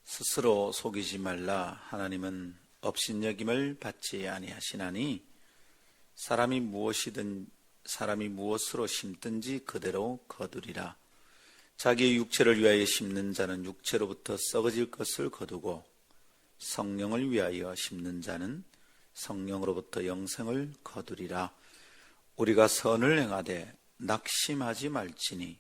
스스로 속이지 말라. 하나님은 업신여김을 받지 아니하시나니 사람이 무엇으로 심든지 그대로 거두리라. 자기의 육체를 위하여 심는 자는 육체로부터 썩어질 것을 거두고 성령을 위하여 심는 자는 성령으로부터 영생을 거두리라. 우리가 선을 행하되 낙심하지 말지니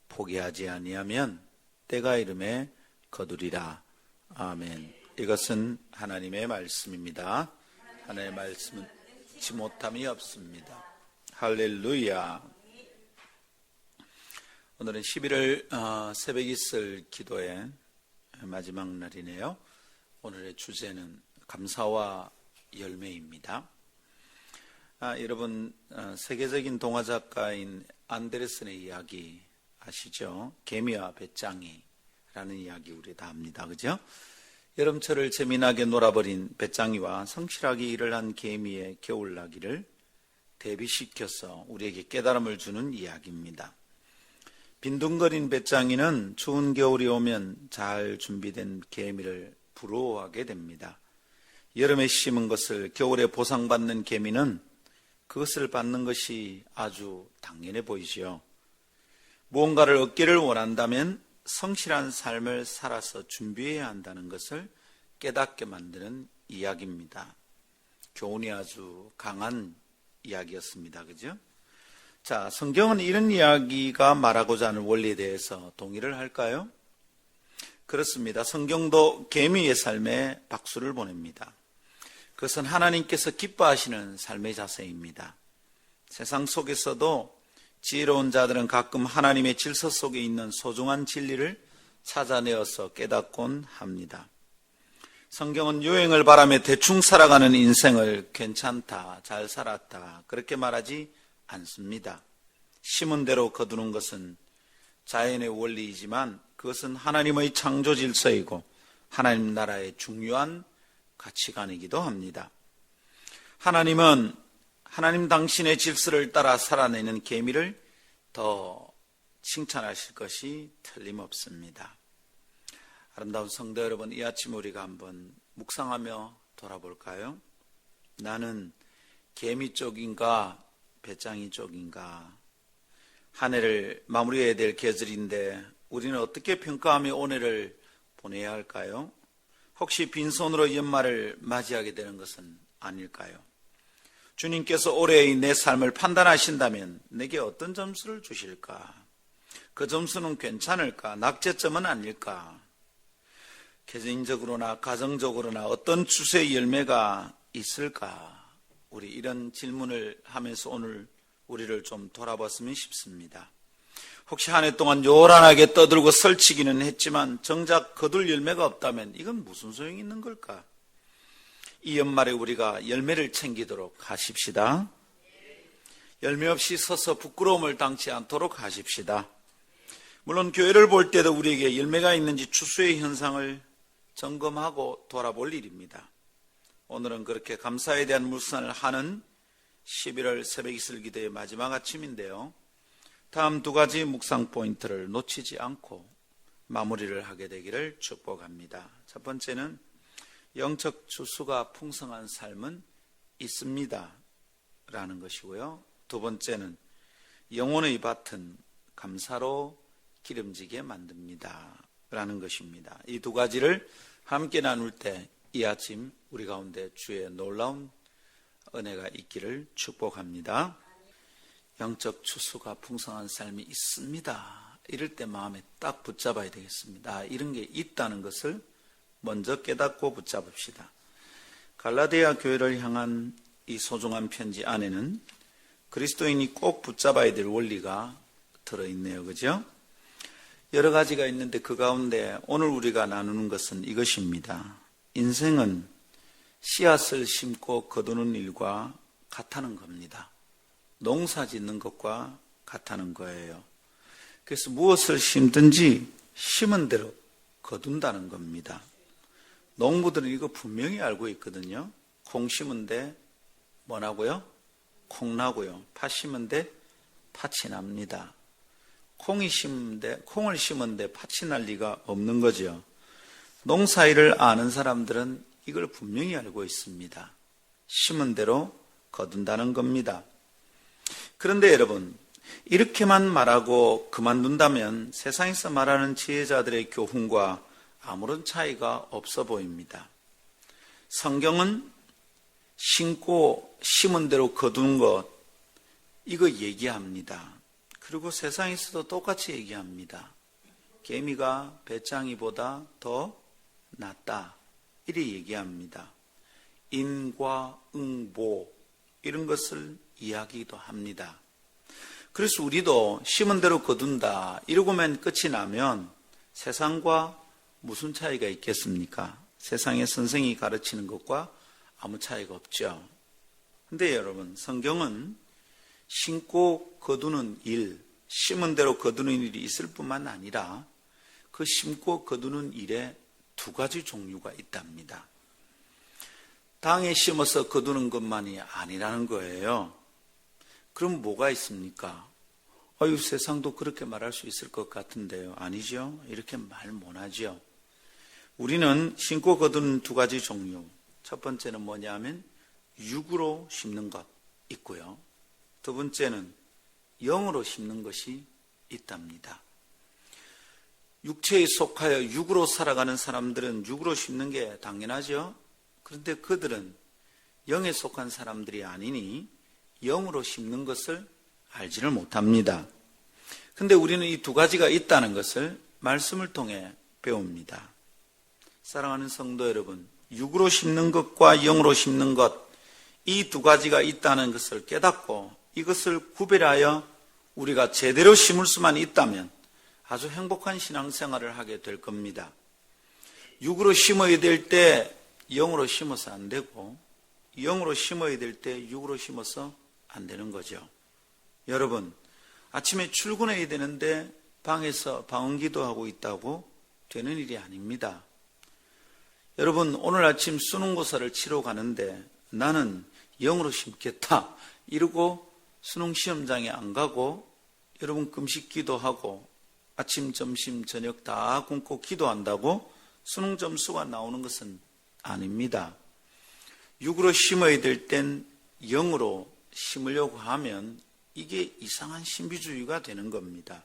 포기하지 아니하면 때가 이름에 거두리라. 아멘. 이것은 하나님의 말씀입니다. 하나님의 말씀은 잊지 못함이 없습니다. 할렐루야. 오늘은 11월 새벽 이슬 기도의 마지막 날이네요. 오늘의 주제는 감사와 열매입니다. 여러분, 세계적인 동화 작가인 안데르센의 이야기 아시죠? 개미와 배짱이라는 이야기 우리 다 압니다. 그죠? 여름철을 재미나게 놀아버린 배짱이와 성실하게 일을 한 개미의 겨울나기를 대비시켜서 우리에게 깨달음을 주는 이야기입니다. 빈둥거린 배짱이는 추운 겨울이 오면 잘 준비된 개미를 부러워하게 됩니다. 여름에 심은 것을 겨울에 보상받는 개미는 그것을 받는 것이 아주 당연해 보이지요. 무언가를 얻기를 원한다면 성실한 삶을 살아서 준비해야 한다는 것을 깨닫게 만드는 이야기입니다. 교훈이 아주 강한 이야기였습니다. 그죠? 자, 성경은 이런 이야기가 말하고자 하는 원리에 대해서 동의를 할까요? 그렇습니다. 성경도 개미의 삶에 박수를 보냅니다. 그것은 하나님께서 기뻐하시는 삶의 자세입니다. 세상 속에서도 지혜로운 자들은 가끔 하나님의 질서 속에 있는 소중한 진리를 찾아내어서 깨닫곤 합니다. 성경은 유행을 바라며 대충 살아가는 인생을 괜찮다, 잘 살았다 그렇게 말하지 않습니다. 심은 대로 거두는 것은 자연의 원리이지만 그것은 하나님의 창조 질서이고 하나님 나라의 중요한 가치관이기도 합니다. 하나님은 하나님 당신의 질서를 따라 살아내는 개미를 더 칭찬하실 것이 틀림없습니다. 아름다운 성도 여러분, 이 아침 우리가 한번 묵상하며 돌아볼까요? 나는 개미 쪽인가 배짱이 쪽인가? 한 해를 마무리해야 될 계절인데 우리는 어떻게 평가하며 온 해를 보내야 할까요? 혹시 빈손으로 연말을 맞이하게 되는 것은 아닐까요? 주님께서 올해의 내 삶을 판단하신다면 내게 어떤 점수를 주실까? 그 점수는 괜찮을까? 낙제점은 아닐까? 개인적으로나 가정적으로나 어떤 추세의 열매가 있을까? 우리 이런 질문을 하면서 오늘 우리를 좀 돌아봤으면 싶습니다. 혹시 한 해 동안 요란하게 떠들고 설치기는 했지만 정작 거둘 열매가 없다면 이건 무슨 소용이 있는 걸까? 이 연말에 우리가 열매를 챙기도록 하십시다. 열매 없이 서서 부끄러움을 당치 않도록 하십시다. 물론 교회를 볼 때도 우리에게 열매가 있는지 추수의 현상을 점검하고 돌아볼 일입니다. 오늘은 그렇게 감사에 대한 묵상을 하는 11월 새벽 이슬 기도의 마지막 아침인데요. 다음 두 가지 묵상 포인트를 놓치지 않고 마무리를 하게 되기를 축복합니다. 첫 번째는 영적 추수가 풍성한 삶은 있습니다 라는 것이고요. 두 번째는 영혼의 밭은 감사로 기름지게 만듭니다 라는 것입니다. 이 두 가지를 함께 나눌 때 이 아침 우리 가운데 주의 놀라운 은혜가 있기를 축복합니다. 영적 추수가 풍성한 삶이 있습니다. 이럴 때 마음에 딱 붙잡아야 되겠습니다. 이런 게 있다는 것을 먼저 깨닫고 붙잡읍시다. 갈라디아 교회를 향한 이 소중한 편지 안에는 그리스도인이 꼭 붙잡아야 될 원리가 들어있네요. 그죠? 여러 가지가 있는데 그 가운데 오늘 우리가 나누는 것은 이것입니다. 인생은 씨앗을 심고 거두는 일과 같다는 겁니다. 농사 짓는 것과 같다는 거예요. 그래서 무엇을 심든지 심은 대로 거둔다는 겁니다. 농부들은 이거 분명히 알고 있거든요. 콩 심은데 뭐 나고요? 콩 나고요. 팥 심은데 팥이 납니다. 콩을 심은데 팥이 날 리가 없는 거죠. 농사일을 아는 사람들은 이걸 분명히 알고 있습니다. 심은 대로 거둔다는 겁니다. 그런데 여러분, 이렇게만 말하고 그만둔다면 세상에서 말하는 지혜자들의 교훈과 아무런 차이가 없어 보입니다. 성경은 심고 심은 대로 거두는 것, 이거 얘기합니다. 그리고 세상에서도 똑같이 얘기합니다. 개미가 배짱이보다 더 낫다, 이리 얘기합니다. 인과응보, 이런 것을 이야기도 합니다. 그래서 우리도 심은 대로 거둔다 이러고만 끝이 나면 세상과 무슨 차이가 있겠습니까? 세상의 선생이 가르치는 것과 아무 차이가 없죠. 근데 여러분, 성경은 심고 거두는 일, 심은 대로 거두는 일이 있을 뿐만 아니라 그 심고 거두는 일에 두 가지 종류가 있답니다. 땅에 심어서 거두는 것만이 아니라는 거예요. 그럼 뭐가 있습니까? 아유, 세상도 그렇게 말할 수 있을 것 같은데요. 아니죠? 이렇게 말 못하죠. 우리는 심고 거두는 두 가지 종류. 첫 번째는 뭐냐면 육으로 심는 것 있고요. 두 번째는 영으로 심는 것이 있답니다. 육체에 속하여 육으로 살아가는 사람들은 육으로 심는 게 당연하죠. 그런데 그들은 영에 속한 사람들이 아니니 영으로 심는 것을 알지를 못합니다. 그런데 우리는 이 두 가지가 있다는 것을 말씀을 통해 배웁니다. 사랑하는 성도 여러분, 육으로 심는 것과 영으로 심는 것, 이 두 가지가 있다는 것을 깨닫고 이것을 구별하여 우리가 제대로 심을 수만 있다면 아주 행복한 신앙생활을 하게 될 겁니다. 육으로 심어야 될 때 영으로 심어서 안 되고, 영으로 심어야 될 때 육으로 심어서 안 되는 거죠. 여러분, 아침에 출근해야 되는데 방에서 방언기도 하고 있다고 되는 일이 아닙니다. 여러분, 오늘 아침 수능고사를 치러 가는데 나는 영으로 심겠다 이러고 수능시험장에 안 가고 여러분 금식 기도하고 아침, 점심, 저녁 다 굶고 기도한다고 수능 점수가 나오는 것은 아닙니다. 육으로 심어야 될 땐 영으로 심으려고 하면 이게 이상한 신비주의가 되는 겁니다.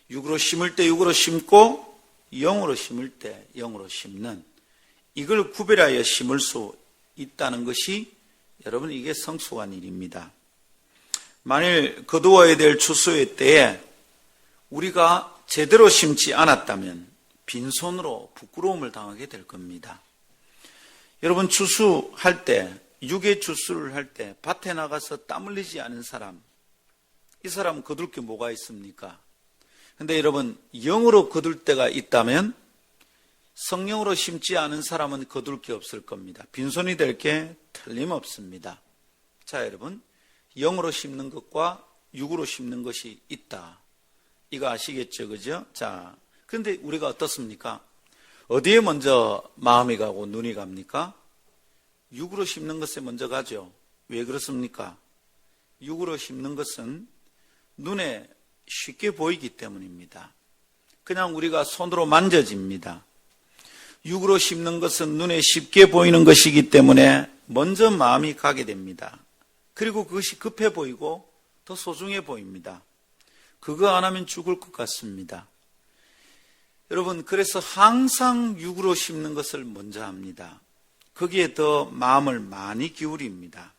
육으로 심을 때 육으로 심고 영으로 심을 때 영으로 심는, 이걸 구별하여 심을 수 있다는 것이 여러분 이게 성숙한 일입니다. 만일 거두어야 될 추수의 때에 우리가 제대로 심지 않았다면 빈손으로 부끄러움을 당하게 될 겁니다. 여러분, 추수할 때, 육의 추수를 할 때 밭에 나가서 땀 흘리지 않은 사람, 이 사람 거둘 게 뭐가 있습니까? 근데 여러분, 영으로 거둘 때가 있다면 성령으로 심지 않은 사람은 거둘 게 없을 겁니다. 빈손이 될 게 틀림없습니다. 자, 여러분, 영으로 심는 것과 육으로 심는 것이 있다. 이거 아시겠죠? 그죠? 자, 그런데 우리가 어떻습니까? 어디에 먼저 마음이 가고 눈이 갑니까? 육으로 심는 것에 먼저 가죠. 왜 그렇습니까? 육으로 심는 것은 눈에 쉽게 보이기 때문입니다. 그냥 우리가 손으로 만져집니다. 육으로 심는 것은 눈에 쉽게 보이는 것이기 때문에 먼저 마음이 가게 됩니다. 그리고 그것이 급해 보이고 더 소중해 보입니다. 그거 안 하면 죽을 것 같습니다. 여러분, 그래서 항상 육으로 심는 것을 먼저 합니다. 거기에 더 마음을 많이 기울입니다.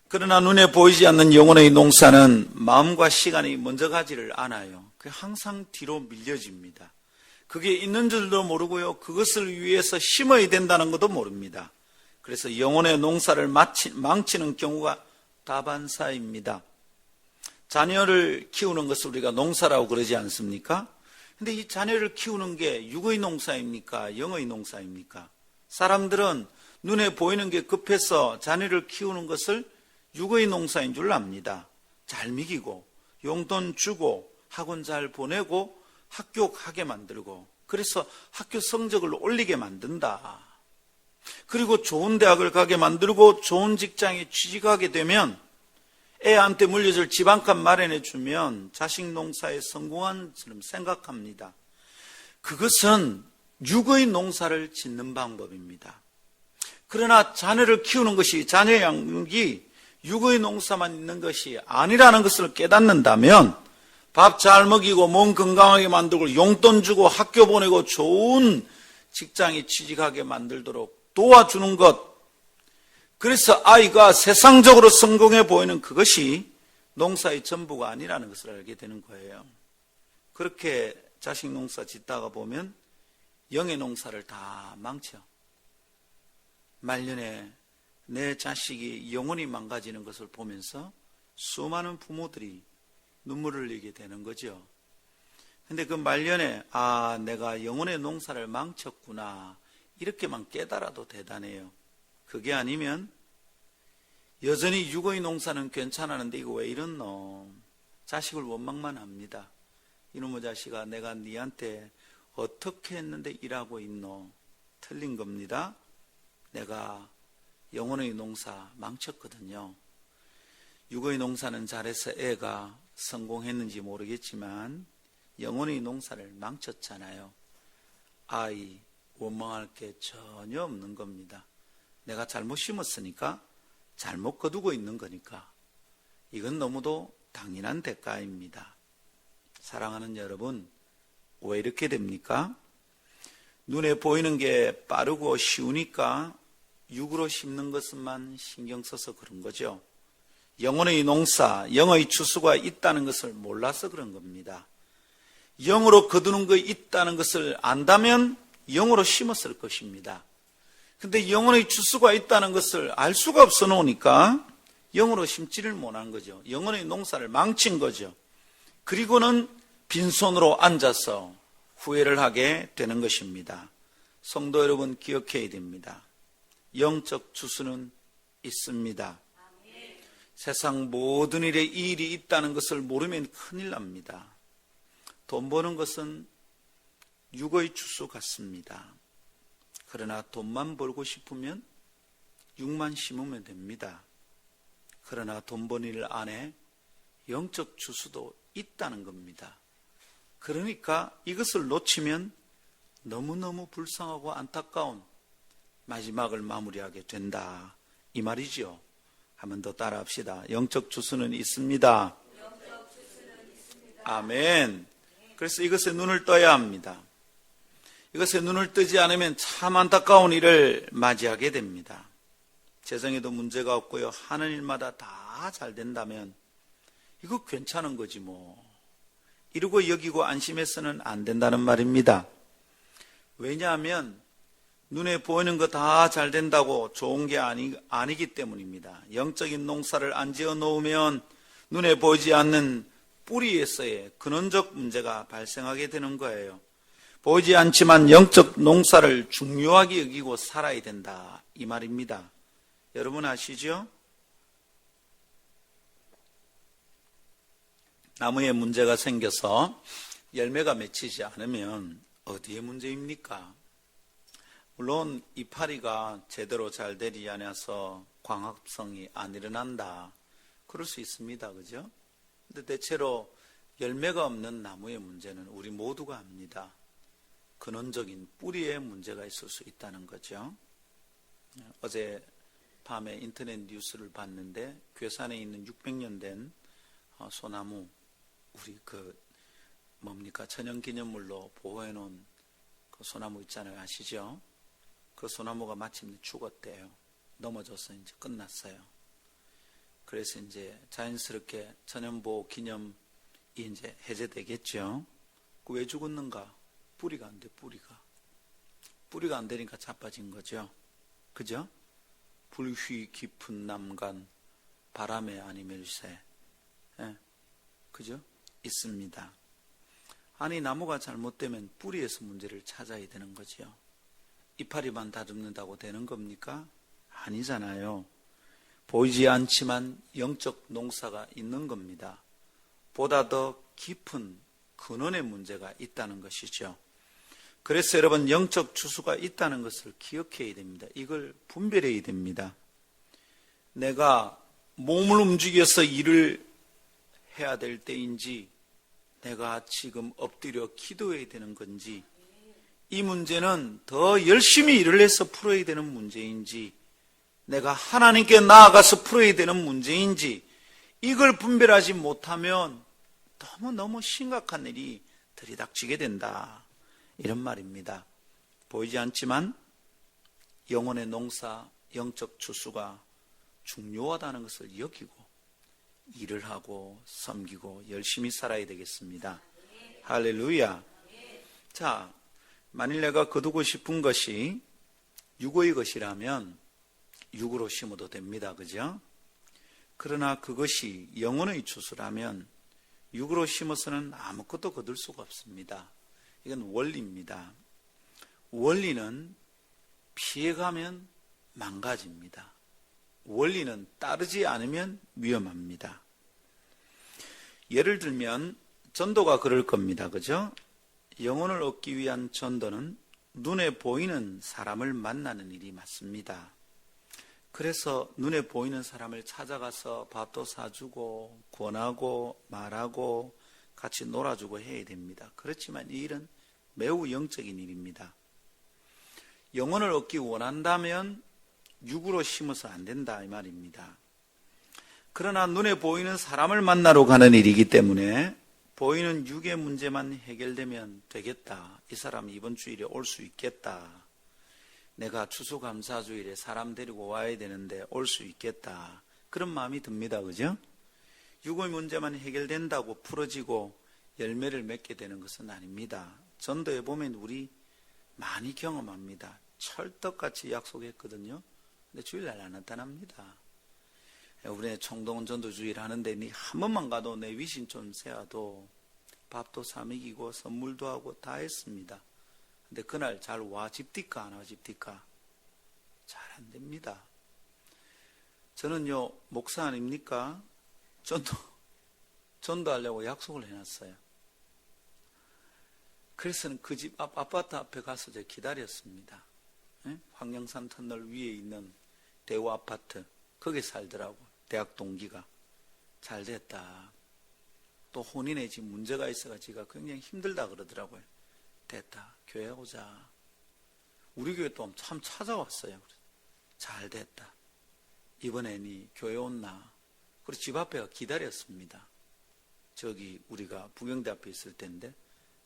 그러나 눈에 보이지 않는 영혼의 농사는 마음과 시간이 먼저 가지를 않아요. 그게 항상 뒤로 밀려집니다. 그게 있는 줄도 모르고요, 그것을 위해서 심어야 된다는 것도 모릅니다. 그래서 영혼의 농사를 망치는 경우가 다반사입니다. 자녀를 키우는 것을 우리가 농사라고 그러지 않습니까? 근데 이 자녀를 키우는 게 육의 농사입니까? 영의 농사입니까? 사람들은 눈에 보이는 게 급해서 자녀를 키우는 것을 육의 농사인 줄 압니다. 잘 먹이고 용돈 주고 학원 잘 보내고 학교 가게 만들고, 그래서 학교 성적을 올리게 만든다. 그리고 좋은 대학을 가게 만들고 좋은 직장에 취직하게 되면 애한테 물려줄 집 한 칸 마련해 주면 자식 농사에 성공한 것처럼 생각합니다. 그것은 육의 농사를 짓는 방법입니다. 그러나 자녀를 키우는 것이, 자녀 양육이 육의 농사만 있는 것이 아니라는 것을 깨닫는다면 밥 잘 먹이고 몸 건강하게 만들고 용돈 주고 학교 보내고 좋은 직장에 취직하게 만들도록 도와주는 것, 그래서 아이가 세상적으로 성공해 보이는 그것이 농사의 전부가 아니라는 것을 알게 되는 거예요. 그렇게 자식 농사 짓다가 보면 영의 농사를 다 망쳐. 말년에 내 자식이 영혼이 망가지는 것을 보면서 수많은 부모들이 눈물을 흘리게 되는 거죠. 근데 그 말년에 내가 영혼의 농사를 망쳤구나, 이렇게만 깨달아도 대단해요. 그게 아니면 여전히 육의 농사는 괜찮았는데 이거 왜 이렇노? 자식을 원망만 합니다. 이놈의 자식아, 내가 니한테 어떻게 했는데 일하고 있노? 틀린 겁니다. 내가 영혼의 농사 망쳤거든요. 육의 농사는 잘해서 애가 성공했는지 모르겠지만 영혼의 농사를 망쳤잖아요. 아이 원망할 게 전혀 없는 겁니다. 내가 잘못 심었으니까 잘못 거두고 있는 거니까 이건 너무도 당연한 대가입니다. 사랑하는 여러분, 왜 이렇게 됩니까? 눈에 보이는 게 빠르고 쉬우니까 육으로 심는 것만 신경 써서 그런 거죠. 영혼의 농사, 영의 추수가 있다는 것을 몰라서 그런 겁니다. 영으로 거두는 거 있다는 것을 안다면 영으로 심었을 것입니다. 근데 영혼의 추수가 있다는 것을 알 수가 없어 놓으니까 영으로 심지를 못한 거죠. 영혼의 농사를 망친 거죠. 그리고는 빈손으로 앉아서 후회를 하게 되는 것입니다. 성도 여러분, 기억해야 됩니다. 영적 추수는 있습니다. 세상 모든 일에 이 일이 있다는 것을 모르면 큰일 납니다. 돈 버는 것은 육의 추수 같습니다. 그러나 돈만 벌고 싶으면 육만 심으면 됩니다. 그러나 돈 버는 일 안에 영적 추수도 있다는 겁니다. 그러니까 이것을 놓치면 너무너무 불쌍하고 안타까운 마지막을 마무리하게 된다, 이 말이죠. 한번 더 따라합시다. 영적 추수는 있습니다. 아멘. 그래서 이것에 눈을 떠야 합니다. 이것에 눈을 뜨지 않으면 참 안타까운 일을 맞이하게 됩니다. 재정에도 문제가 없고요, 하는 일마다 다 잘 된다면 이거 괜찮은 거지 뭐, 이러고 여기고 안심해서는 안 된다는 말입니다. 왜냐하면 눈에 보이는 거 다 잘 된다고 좋은 게 아니기 때문입니다. 영적인 농사를 안 지어 놓으면 눈에 보이지 않는 뿌리에서의 근원적 문제가 발생하게 되는 거예요. 보이지 않지만 영적 농사를 중요하게 여기고 살아야 된다, 이 말입니다. 여러분 아시죠? 나무에 문제가 생겨서 열매가 맺히지 않으면 어디에 문제입니까? 물론 이파리가 제대로 잘 되지 않아서 광합성이 안 일어난다, 그럴 수 있습니다. 그죠? 근데 대체로 열매가 없는 나무의 문제는 우리 모두가 압니다. 근원적인 뿌리에 문제가 있을 수 있다는 거죠. 어제 밤에 인터넷 뉴스를 봤는데 괴산에 있는 600년 된 소나무, 우리 천연기념물로 보호해놓은 그 소나무 있잖아요. 아시죠? 그 소나무가 마침내 죽었대요. 넘어져서 이제 끝났어요. 그래서 이제 자연스럽게 천연보호 기념이 이제 해제되겠죠. 왜 죽었는가? 뿌리가 안 돼, 뿌리가 안 되니까 자빠진 거죠. 그죠? 불휘 깊은 남간 바람에 아니멜세. 예, 그죠? 있습니다. 아니, 나무가 잘못되면 뿌리에서 문제를 찾아야 되는 거죠. 이파리만 다듬는다고 되는 겁니까? 아니잖아요. 보이지 않지만 영적 농사가 있는 겁니다. 보다 더 깊은 근원의 문제가 있다는 것이죠. 그래서 여러분, 영적 추수가 있다는 것을 기억해야 됩니다. 이걸 분별해야 됩니다. 내가 몸을 움직여서 일을 해야 될 때인지, 내가 지금 엎드려 기도해야 되는 건지, 이 문제는 더 열심히 일을 해서 풀어야 되는 문제인지, 내가 하나님께 나아가서 풀어야 되는 문제인지, 이걸 분별하지 못하면 너무너무 심각한 일이 들이닥치게 된다, 이런 말입니다. 보이지 않지만 영혼의 농사, 영적 추수가 중요하다는 것을 여기고 일을 하고 섬기고 열심히 살아야 되겠습니다. 할렐루야. 자, 만일 내가 거두고 싶은 것이 육의 것이라면 육으로 심어도 됩니다. 그죠? 그러나 그것이 영혼의 추수라면 육으로 심어서는 아무것도 거둘 수가 없습니다. 이건 원리입니다. 원리는 피해가면 망가집니다. 원리는 따르지 않으면 위험합니다. 예를 들면 전도가 그럴 겁니다. 그죠? 영혼을 얻기 위한 전도는 눈에 보이는 사람을 만나는 일이 맞습니다. 그래서 눈에 보이는 사람을 찾아가서 밥도 사주고 권하고 말하고 같이 놀아주고 해야 됩니다. 그렇지만 이 일은 매우 영적인 일입니다. 영혼을 얻기 원한다면 육으로 심어서 안 된다, 이 말입니다. 그러나 눈에 보이는 사람을 만나러 가는 일이기 때문에 보이는 육의 문제만 해결되면 되겠다. 이 사람이 이번 주일에 올 수 있겠다. 내가 추수감사주일에 사람 데리고 와야 되는데 올 수 있겠다. 그런 마음이 듭니다. 그죠? 육의 문제만 해결된다고 풀어지고 열매를 맺게 되는 것은 아닙니다. 전도에 보면 우리 많이 경험합니다. 철떡같이 약속했거든요. 근데 주일날 안 나타납니다. 우리 청동원 전도주일 하는데 니 한 번만 가도 내 위신 좀 세워도 밥도 사 먹이고 선물도 하고 다 했습니다. 근데 그날 잘 와 집디까 안 와 집디까? 잘 안 됩니다. 저는요 목사 아닙니까? 전도하려고 약속을 해놨어요. 그래서는 그 집 아파트 앞에 가서 제가 기다렸습니다. 황령산 터널 위에 있는 대우 아파트, 거기 살더라고. 대학 동기가. 잘 됐다. 또 혼인에 지금 문제가 있어가지고 굉장히 힘들다 그러더라고요. 됐다. 교회 오자. 우리 교회 또 참 찾아왔어요. 잘 됐다. 이번에 니 교회 온나. 그리고 집 앞에 기다렸습니다. 저기 우리가 부경대 앞에 있을 때인데.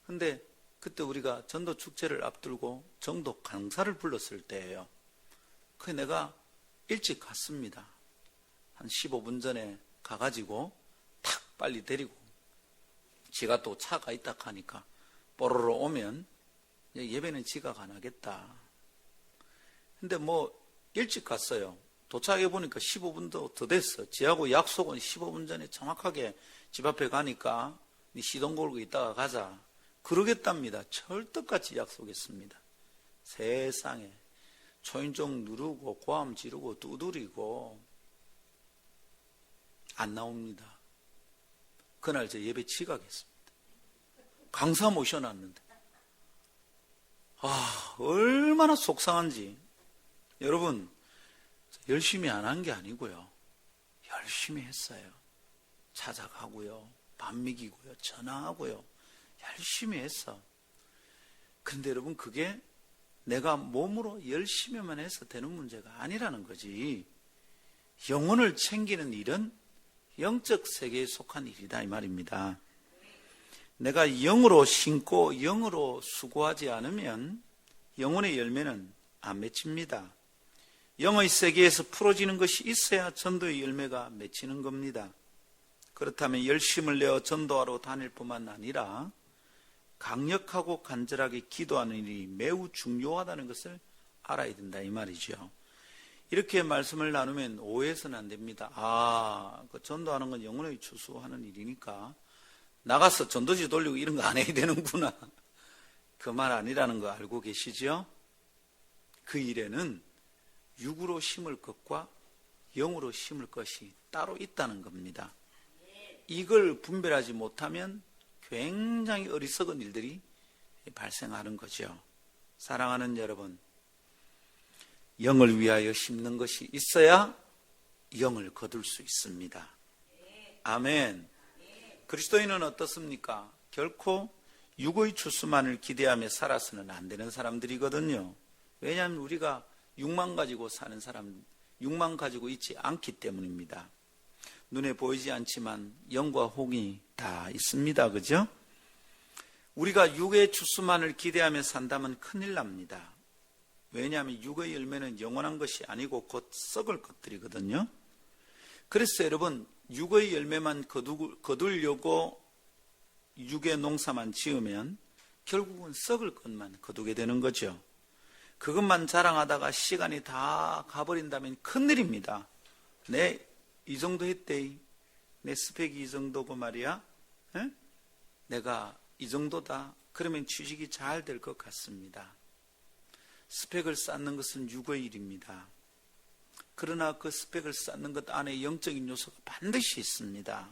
근데 그때 우리가 전도 축제를 앞두고 정도 강사를 불렀을 때예요. 그래 내가 일찍 갔습니다. 한 15분 전에 가가지고 탁 빨리 데리고 지가 또 차가 있다 하니까 뽀로로 오면 예배는 지각 안 하겠다. 근데 뭐 일찍 갔어요. 도착해 보니까 15분도 더 됐어. 지하고 약속은 15분 전에 정확하게 집 앞에 가니까 네 시동 걸고 있다가 가자. 그러겠답니다. 철떡같이 약속했습니다. 세상에 초인종 누르고 고함 지르고 두드리고 안 나옵니다. 그날 저 예배 지각했습니다. 강사 모셔놨는데 얼마나 속상한지. 여러분 열심히 안 한 게 아니고요. 열심히 했어요. 찾아가고요. 밥 먹이고요. 전화하고요. 열심히 했어. 그런데 여러분 그게 내가 몸으로 열심히만 해서 되는 문제가 아니라는 거지. 영혼을 챙기는 일은 영적 세계에 속한 일이다 이 말입니다. 내가 영으로 심고 영으로 수고하지 않으면 영혼의 열매는 안 맺힙니다. 영의 세계에서 풀어지는 것이 있어야 전도의 열매가 맺히는 겁니다. 그렇다면 열심을 내어 전도하러 다닐 뿐만 아니라 강력하고 간절하게 기도하는 일이 매우 중요하다는 것을 알아야 된다 이 말이죠. 이렇게 말씀을 나누면 오해해서는 안 됩니다. 그 전도하는 건 영혼의 추수하는 일이니까 나가서 전도지 돌리고 이런 거 안 해야 되는구나. 그 말 아니라는 거 알고 계시죠? 그 일에는 육으로 심을 것과 영으로 심을 것이 따로 있다는 겁니다. 이걸 분별하지 못하면 굉장히 어리석은 일들이 발생하는 거죠. 사랑하는 여러분, 영을 위하여 심는 것이 있어야 영을 거둘 수 있습니다. 아멘. 그리스도인은 어떻습니까? 결코 육의 추수만을 기대하며 살아서는 안 되는 사람들이거든요. 왜냐하면 우리가 육만 가지고 사는 사람, 육만 가지고 있지 않기 때문입니다. 눈에 보이지 않지만 영과 홍이 다 있습니다. 그죠? 우리가 육의 추수만을 기대하며 산다면 큰일 납니다. 왜냐하면 육의 열매는 영원한 것이 아니고 곧 썩을 것들이거든요. 그래서 여러분, 육의 열매만 거두려고 육의 농사만 지으면 결국은 썩을 것만 거두게 되는 거죠. 그것만 자랑하다가 시간이 다 가버린다면 큰일입니다. 내 이 정도 했대. 내 스펙이 이 정도고 말이야. 에? 내가 이 정도다. 그러면 취직이 잘 될 것 같습니다. 스펙을 쌓는 것은 육의 일입니다. 그러나 그 스펙을 쌓는 것 안에 영적인 요소가 반드시 있습니다.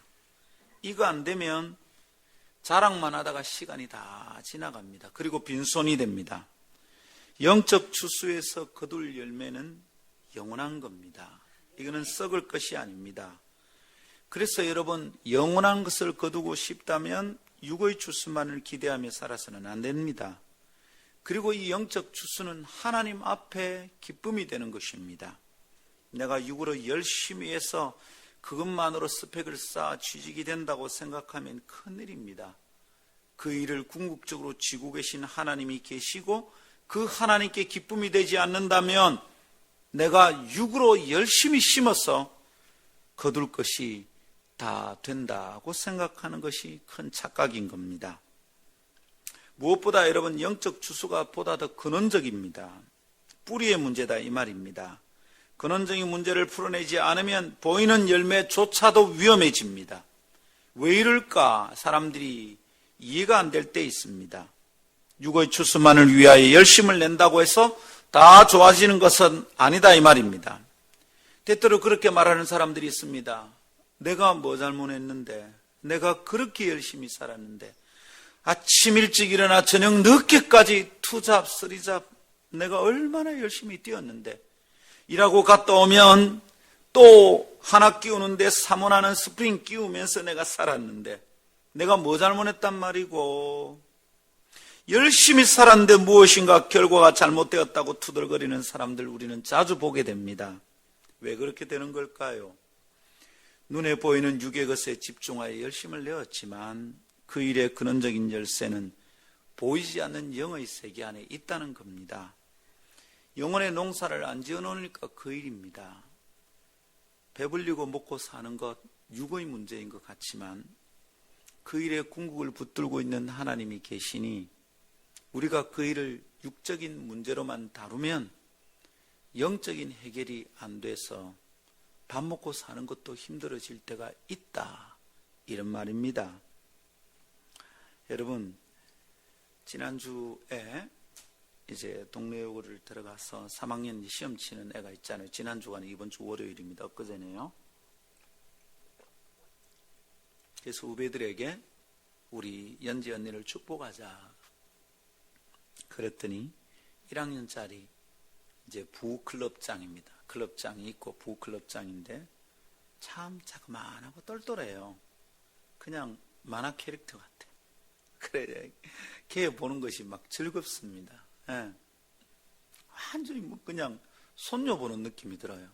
이거 안 되면 자랑만 하다가 시간이 다 지나갑니다. 그리고 빈손이 됩니다. 영적 추수에서 거둘 열매는 영원한 겁니다. 이거는 썩을 것이 아닙니다. 그래서 여러분, 영원한 것을 거두고 싶다면 육의 추수만을 기대하며 살아서는 안 됩니다. 그리고 이 영적 추수는 하나님 앞에 기쁨이 되는 것입니다. 내가 육으로 열심히 해서 그것만으로 스펙을 쌓아 취직이 된다고 생각하면 큰일입니다. 그 일을 궁극적으로 쥐고 계신 하나님이 계시고 그 하나님께 기쁨이 되지 않는다면 내가 육으로 열심히 심어서 거둘 것이 다 된다고 생각하는 것이 큰 착각인 겁니다. 무엇보다 여러분, 영적 추수가 보다 더 근원적입니다. 뿌리의 문제다 이 말입니다. 근원적인 문제를 풀어내지 않으면 보이는 열매조차도 위험해집니다. 왜 이럴까? 사람들이 이해가 안 될 때 있습니다. 육의 추수만을 위하여 열심을 낸다고 해서 다 좋아지는 것은 아니다 이 말입니다. 때때로 그렇게 말하는 사람들이 있습니다. 내가 뭐 잘못했는데, 내가 그렇게 열심히 살았는데, 아침 일찍 일어나 저녁 늦게까지 투잡, 쓰리잡, 내가 얼마나 열심히 뛰었는데, 일하고 갔다 오면 또 하나 끼우는데 사모나는 스프링 끼우면서 내가 살았는데, 내가 뭐 잘못했단 말이고, 열심히 살았는데 무엇인가 결과가 잘못되었다고 투덜거리는 사람들 우리는 자주 보게 됩니다. 왜 그렇게 되는 걸까요? 눈에 보이는 육의 것에 집중하여 열심을 내었지만 그 일의 근원적인 열쇠는 보이지 않는 영의 세계 안에 있다는 겁니다. 영혼의 농사를 안 지어놓으니까 그 일입니다. 배불리고 먹고 사는 것 육의 문제인 것 같지만 그 일의 궁극을 붙들고 있는 하나님이 계시니 우리가 그 일을 육적인 문제로만 다루면 영적인 해결이 안 돼서 밥 먹고 사는 것도 힘들어질 때가 있다. 이런 말입니다. 여러분, 지난주에 이제 동래여고를 들어가서 3학년 시험 치는 애가 있잖아요. 지난주가 아니라 이번 주 월요일입니다. 엊그제네요. 그래서 후배들에게 우리 연지 언니를 축복하자. 그랬더니 1학년짜리 이제 부클럽장입니다. 클럽장이 있고 부클럽장인데 참 자그만하고 똘똘해요. 그냥 만화 캐릭터 같아. 그래, 걔 보는 것이 막 즐겁습니다. 예. 완전히 뭐 그냥 손녀 보는 느낌이 들어요.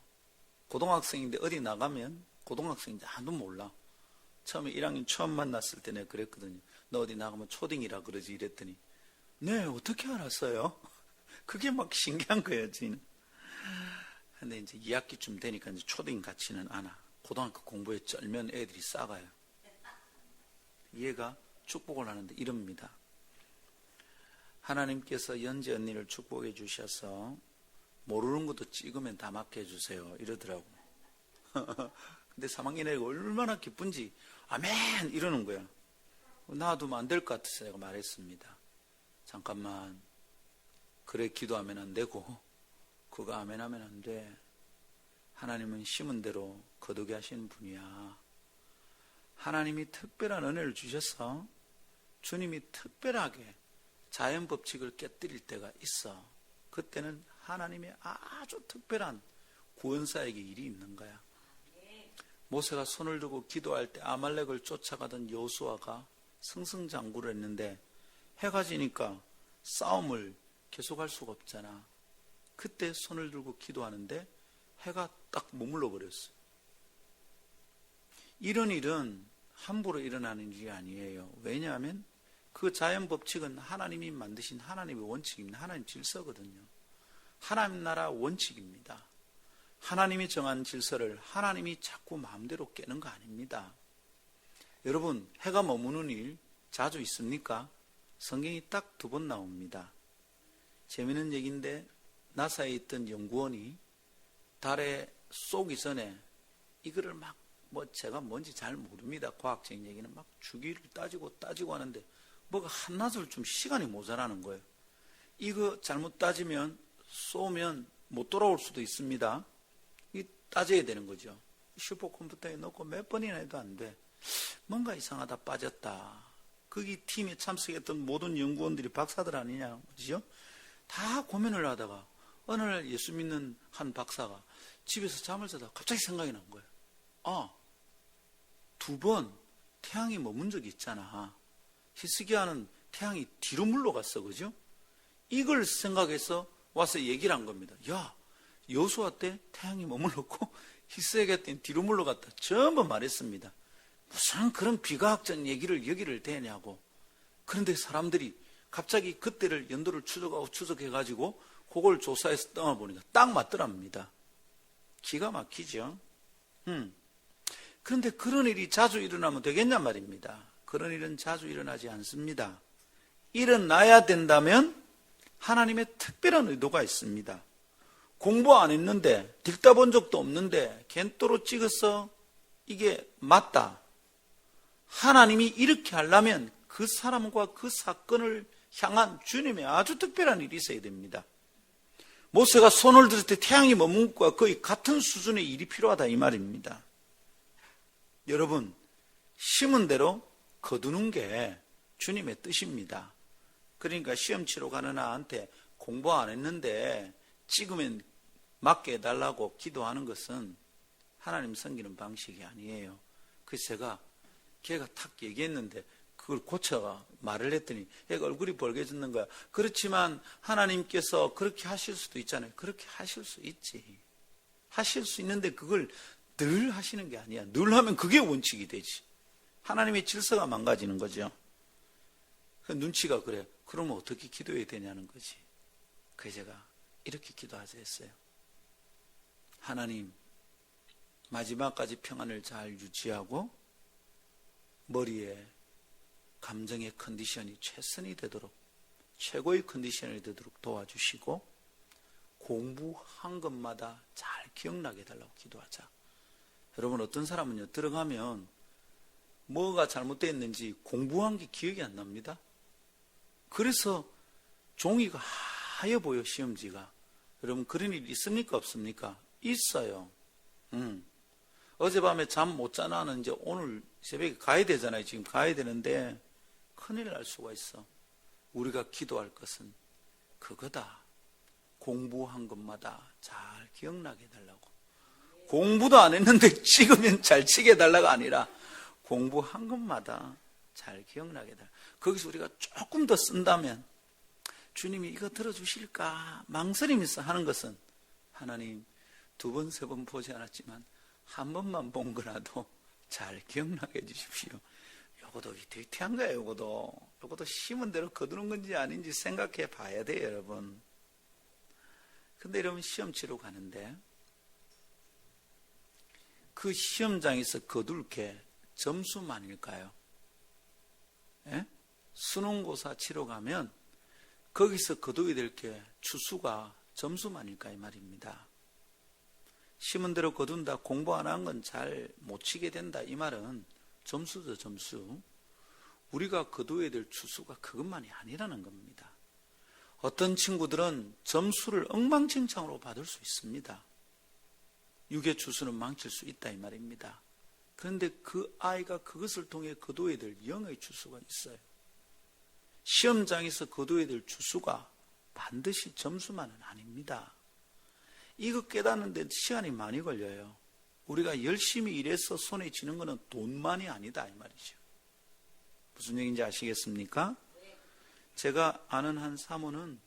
고등학생인데 어디 나가면 고등학생인지 아무도 몰라. 처음에 1학년 처음 만났을 때 내가 그랬거든요. 너 어디 나가면 초딩이라 그러지 이랬더니 네, 어떻게 알았어요? 그게 막 신기한 거예요, 지는. 근데 이제 2학기쯤 되니까 이제 초딩 같지는 않아. 고등학교 공부에 쩔면 애들이 싸가요. 얘가 축복을 하는데 이럽니다. 하나님께서 연지 언니를 축복해 주셔서 모르는 것도 찍으면 다 맡겨주세요. 이러더라고. 근데 3학년 애가 얼마나 기쁜지 아멘! 이러는 거야. 놔두면 안 될 것 같아서 내가 말했습니다. 잠깐만, 그래 기도하면 안 되고 그거 아멘하면 안 돼. 하나님은 심은 대로 거두게 하시는 분이야. 하나님이 특별한 은혜를 주셔서 주님이 특별하게 자연 법칙을 깨뜨릴 때가 있어. 그때는 하나님의 아주 특별한 구원사에게 일이 있는 거야. 모세가 손을 들고 기도할 때 아말렉을 쫓아가던 여호수아가 승승장구를 했는데 해가 지니까 싸움을 계속할 수가 없잖아. 그때 손을 들고 기도하는데 해가 딱 머물러 버렸어요. 이런 일은 함부로 일어나는 일이 아니에요. 왜냐하면 그 자연 법칙은 하나님이 만드신 하나님의 원칙입니다. 하나님 질서거든요. 하나님 나라 원칙입니다. 하나님이 정한 질서를 하나님이 자꾸 마음대로 깨는 거 아닙니다. 여러분, 해가 머무는 일 자주 있습니까? 성경이 딱 2번 나옵니다. 재미있는 얘기인데 나사에 있던 연구원이 달에 쏘기 전에 이거를 막 제가 뭔지 잘 모릅니다. 과학적인 얘기는 막 주기를 따지고 하는데 뭐가 한낮을 좀 시간이 모자라는 거예요. 이거 잘못 따지면 쏘면 못 돌아올 수도 있습니다. 이 따져야 되는 거죠. 슈퍼컴퓨터에 넣고 몇 번이나 해도 안 돼. 뭔가 이상하다, 빠졌다. 거기 팀에 참석했던 모든 연구원들이 박사들 아니냐, 그죠? 다 고민을 하다가 어느 날 예수 믿는 한 박사가 집에서 잠을 자다가 갑자기 생각이 난 거예요. 2번 태양이 머문 적이 있잖아. 히스기야는 태양이 뒤로 물러갔어, 그죠? 이걸 생각해서 와서 얘기를 한 겁니다. 야, 여호수아 때 태양이 머물렀고 히스기야 때는 뒤로 물러갔다. 전부 말했습니다. 무슨 그런 비과학적 얘기를 여기를 대냐고. 그런데 사람들이 갑자기 그때를 연도를 추적해가지고 그걸 조사해서 떠나보니까 딱 맞더랍니다. 기가 막히죠. 그런데 그런 일이 자주 일어나면 되겠냐 말입니다. 그런 일은 자주 일어나지 않습니다. 일어나야 된다면 하나님의 특별한 의도가 있습니다. 공부 안 했는데 읽다 본 적도 없는데 겐또로 찍어서 이게 맞다. 하나님이 이렇게 하려면 그 사람과 그 사건을 향한 주님의 아주 특별한 일이 있어야 됩니다. 모세가 손을 들을 때 태양이 머문 것과 거의 같은 수준의 일이 필요하다 이 말입니다. 여러분, 심은 대로 거두는 게 주님의 뜻입니다. 그러니까 시험 치러 가는 아한테 공부 안 했는데 찍으면 맞게 해달라고 기도하는 것은 하나님 섬기는 방식이 아니에요. 그래서 걔가 탁 얘기했는데 그걸 고쳐가 말을 했더니 얘가 얼굴이 벌개졌는 거야. 그렇지만 하나님께서 그렇게 하실 수도 있잖아요. 그렇게 하실 수 있지. 하실 수 있는데 그걸 늘 하시는 게 아니야. 늘 하면 그게 원칙이 되지. 하나님의 질서가 망가지는 거죠. 눈치가 그래. 그러면 어떻게 기도해야 되냐는 거지. 그래서 제가 이렇게 기도하자 했어요. 하나님, 마지막까지 평안을 잘 유지하고 머리에 감정의 컨디션이 최선이 되도록 최고의 컨디션이 되도록 도와주시고 공부한 것마다 잘 기억나게 해달라고 기도하자. 여러분, 어떤 사람은요 들어가면 뭐가 잘못되었는지 공부한 게 기억이 안 납니다. 그래서 종이가 하얘 보여, 시험지가. 여러분, 그런 일 있습니까 없습니까? 있어요. 어젯밤에 잠 못 자나는 이제 오늘 새벽에 가야 되잖아요. 지금 가야 되는데 큰일 날 수가 있어. 우리가 기도할 것은 그거다. 공부한 것마다 잘 기억나게 해달라고. 공부도 안 했는데 찍으면 잘 치게 해달라가 아니라 공부한 것마다 잘 기억나게 해달라. 거기서 우리가 조금 더 쓴다면 주님이 이거 들어주실까 망설이면서 하는 것은 하나님 2번, 3번 보지 않았지만 한 번만 본 거라도 잘 기억나게 해주십시오. 요것도 위태위태한 거예요. 요것도 심은 대로 거두는 건지 아닌지 생각해 봐야 돼요, 여러분. 근데 여러분, 시험 치러 가는데 그 시험장에서 거둘 게 점수만일까요? 예? 수능고사 치러 가면 거기서 거둬야 될 게 추수가 점수만일까 이 말입니다. 심은 대로 거둔다, 공부 안 한 건 잘 못 치게 된다, 이 말은 점수죠, 점수. 우리가 거둬야 될 추수가 그것만이 아니라는 겁니다. 어떤 친구들은 점수를 엉망진창으로 받을 수 있습니다. 육의 추수는 망칠 수 있다 이 말입니다. 그런데 그 아이가 그것을 통해 거둬야 될 영의 추수가 있어요. 시험장에서 거둬야 될 추수가 반드시 점수만은 아닙니다. 이거 깨닫는데 시간이 많이 걸려요. 우리가 열심히 일해서 손에 쥐는 것은 돈만이 아니다 이 말이죠. 무슨 얘기인지 아시겠습니까? 제가 아는 한 사모는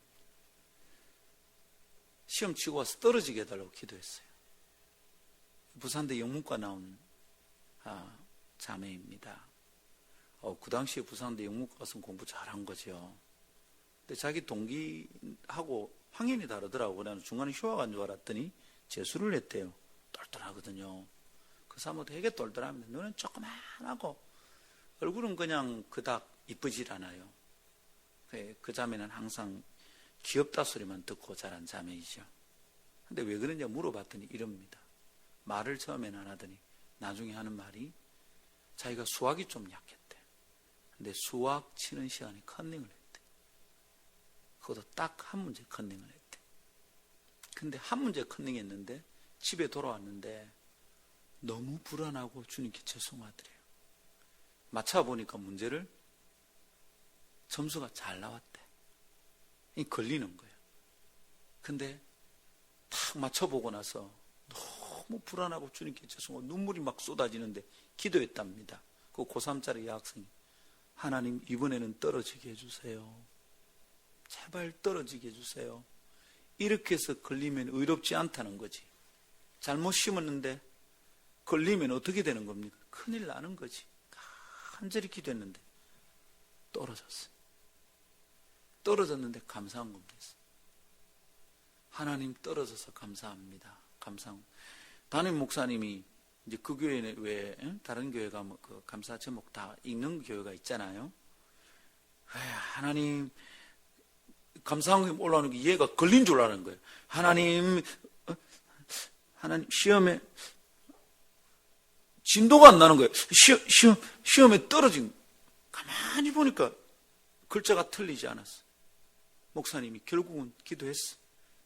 시험 치고 와서 떨어지게 해달라고 기도했어요. 부산대 영문과 나온 자매입니다. 그 당시에 부산대 영문과 가서 공부 잘한 거죠. 근데 자기 동기하고 확연히 다르더라고요. 나는 중간에 휴학 간 줄 알았더니 재수를 했대요. 똘똘하거든요. 그 사모 되게 똘똘합니다. 눈은 조그만하고 얼굴은 그냥 그닥 이쁘질 않아요. 그 자매는 항상 귀엽다 소리만 듣고 자란 자매이죠. 근데 왜 그런지 물어봤더니 이럽니다. 말을 처음에는 안 하더니 나중에 하는 말이 자기가 수학이 좀 약했대. 근데 수학 치는 시간에 컨닝을 했대. 그것도 딱 한 문제 컨닝을 했대. 근데 한 문제 컨닝했는데 집에 돌아왔는데 너무 불안하고 주님께 죄송하더래요. 맞춰보니까 문제를 점수가 잘 나왔대. 걸리는 거예요. 근데 딱 맞춰보고 나서 너무 불안하고 주님께 죄송하고 눈물이 막 쏟아지는데 기도했답니다. 그 고3짜리 여학생이 하나님 이번에는 떨어지게 해주세요. 제발 떨어지게 해주세요. 이렇게 해서 걸리면 의롭지 않다는 거지. 잘못 심었는데 걸리면 어떻게 되는 겁니까? 큰일 나는 거지. 간절히 기도했는데 떨어졌어요. 떨어졌는데 감사한 겁니다. 하나님 떨어져서 감사합니다. 감사합니다. 담임 목사님이 이제 그 교회 외에 다른 교회가 그 감사 제목 다 읽는 교회가 있잖아요. 하나님 감사한 게 올라오는 게 얘가 걸린 줄 아는 거예요. 하나님 시험에 진도가 안 나는 거예요. 시험에 떨어진. 가만히 보니까 글자가 틀리지 않았어. 목사님이 결국은 기도했어.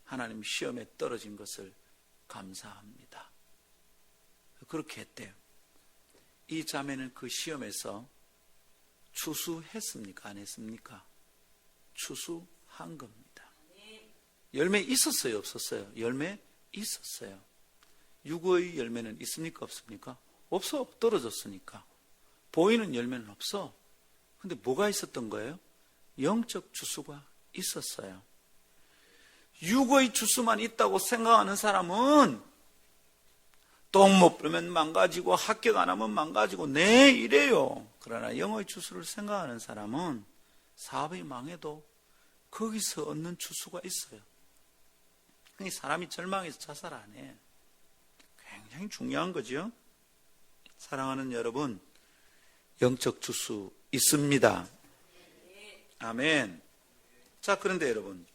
하나님 시험에 떨어진 것을 감사합니다. 그렇게 했대요. 이 자매는 그 시험에서 추수했습니까? 안 했습니까? 추수한 겁니다. 열매 있었어요? 없었어요? 열매 있었어요. 육의 열매는 있습니까? 없습니까? 없어. 떨어졌으니까. 보이는 열매는 없어. 근데 뭐가 있었던 거예요? 영적 추수가 있었어요. 육의 추수만 있다고 생각하는 사람은 돈 못 벌면 망가지고 합격 안 하면 망가지고 네 이래요. 그러나 영의 추수를 생각하는 사람은 사업이 망해도 거기서 얻는 추수가 있어요. 사람이 절망해서 자살 안 해. 굉장히 중요한 거죠. 사랑하는 여러분, 영적 추수 있습니다. 아멘. 자, 그런데 여러분,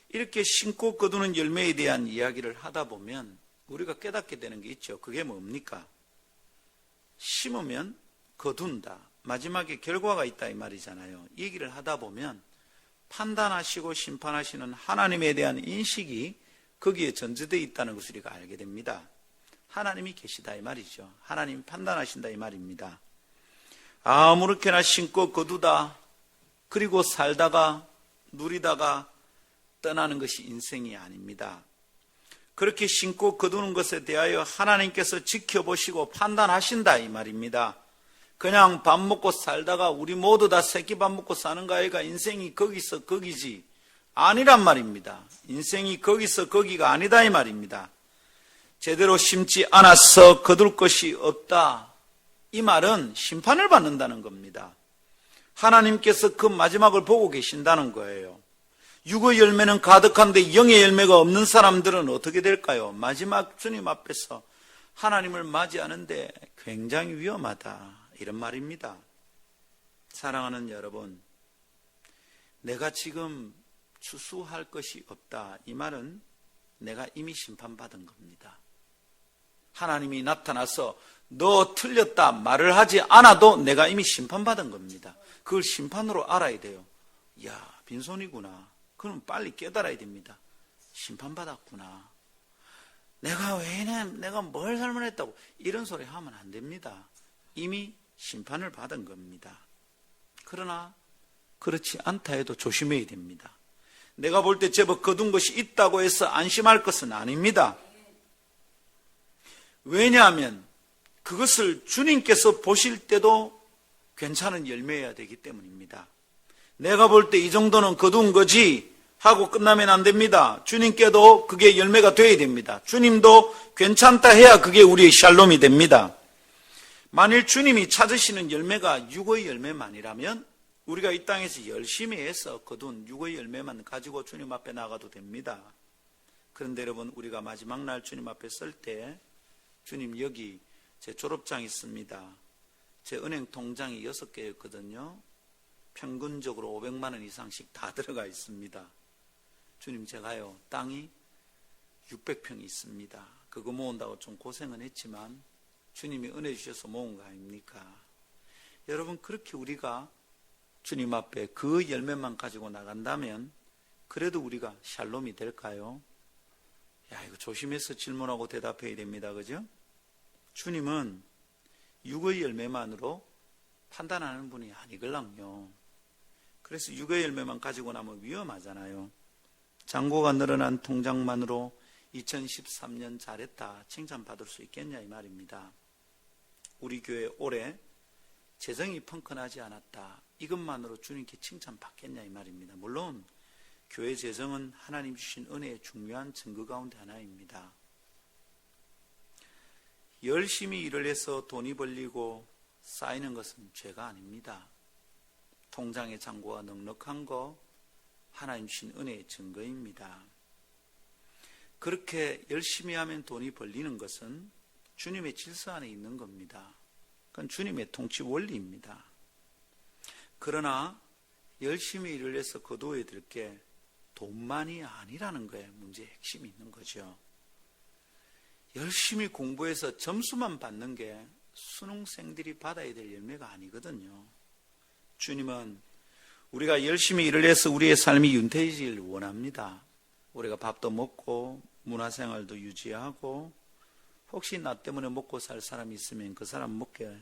이렇게 심고 거두는 열매에 대한 이야기를 하다 보면 우리가 깨닫게 되는 게 있죠. 그게 뭡니까? 심으면 거둔다. 마지막에 결과가 있다 이 말이잖아요. 이 얘기를 하다 보면 판단하시고 심판하시는 하나님에 대한 인식이 거기에 전제되어 있다는 것을 우리가 알게 됩니다. 하나님이 계시다 이 말이죠. 하나님이 판단하신다 이 말입니다. 아무렇게나 심고 거두다, 그리고 살다가 누리다가 떠나는 것이 인생이 아닙니다. 그렇게 심고 거두는 것에 대하여 하나님께서 지켜보시고 판단하신다 이 말입니다. 그냥 밥 먹고 살다가 우리 모두 다 새끼 밥 먹고 사는 거 아이가 인생이 거기서 거기지 아니란 말입니다. 인생이 거기서 거기가 아니다 이 말입니다. 제대로 심지 않아서 거둘 것이 없다. 이 말은 심판을 받는다는 겁니다. 하나님께서 그 마지막을 보고 계신다는 거예요. 육의 열매는 가득한데 영의 열매가 없는 사람들은 어떻게 될까요? 마지막 주님 앞에서 하나님을 맞이하는데 굉장히 위험하다. 이런 말입니다. 사랑하는 여러분, 내가 지금 추수할 것이 없다. 이 말은 내가 이미 심판받은 겁니다. 하나님이 나타나서 너 틀렸다 말을 하지 않아도 내가 이미 심판받은 겁니다. 그걸 심판으로 알아야 돼요. 야, 빈손이구나. 그럼 빨리 깨달아야 됩니다. 심판받았구나. 내가 뭘 잘못했다고 이런 소리 하면 안 됩니다. 이미 심판을 받은 겁니다. 그러나 그렇지 않다 해도 조심해야 됩니다. 내가 볼 때 제법 거둔 것이 있다고 해서 안심할 것은 아닙니다. 왜냐하면 그것을 주님께서 보실 때도 괜찮은 열매여야 되기 때문입니다. 내가 볼 때 이 정도는 거둔 거지 하고 끝나면 안 됩니다. 주님께도 그게 열매가 돼야 됩니다. 주님도 괜찮다 해야 그게 우리의 샬롬이 됩니다. 만일 주님이 찾으시는 열매가 육의 열매만이라면 우리가 이 땅에서 열심히 해서 거둔 육의 열매만 가지고 주님 앞에 나가도 됩니다. 그런데 여러분, 우리가 마지막 날 주님 앞에 설 때 주님, 여기 제 졸업장 있습니다. 제 은행 통장이 6개였거든요. 평균적으로 500만 원 이상씩 다 들어가 있습니다. 주님, 제가요, 땅이 600평이 있습니다. 그거 모은다고 좀 고생은 했지만 주님이 은혜 주셔서 모은 거 아닙니까? 여러분, 그렇게 우리가 주님 앞에 그 열매만 가지고 나간다면 그래도 우리가 샬롬이 될까요? 야, 이거 조심해서 질문하고 대답해야 됩니다. 그죠? 주님은 육의 열매만으로 판단하는 분이 아니걸랑요. 그래서 육의 열매만 가지고 나면 위험하잖아요. 잔고가 늘어난 통장만으로 2013년 잘했다 칭찬받을 수 있겠냐 이 말입니다. 우리 교회 올해 재정이 펑크나지 않았다, 이것만으로 주님께 칭찬받겠냐 이 말입니다. 물론 교회 재정은 하나님 주신 은혜의 중요한 증거 가운데 하나입니다. 열심히 일을 해서 돈이 벌리고 쌓이는 것은 죄가 아닙니다. 통장의 잔고가 넉넉한 거 하나님 주신 은혜의 증거입니다. 그렇게 열심히 하면 돈이 벌리는 것은 주님의 질서 안에 있는 겁니다. 그건 주님의 통치 원리입니다. 그러나 열심히 일을 해서 거두어야 될 게 돈만이 아니라는 거에 문제의 핵심이 있는 거죠. 열심히 공부해서 점수만 받는 게 수능생들이 받아야 될 열매가 아니거든요. 주님은 우리가 열심히 일을 해서 우리의 삶이 윤택해지길 원합니다. 우리가 밥도 먹고 문화생활도 유지하고 혹시 나 때문에 먹고 살 사람이 있으면 그 사람 먹게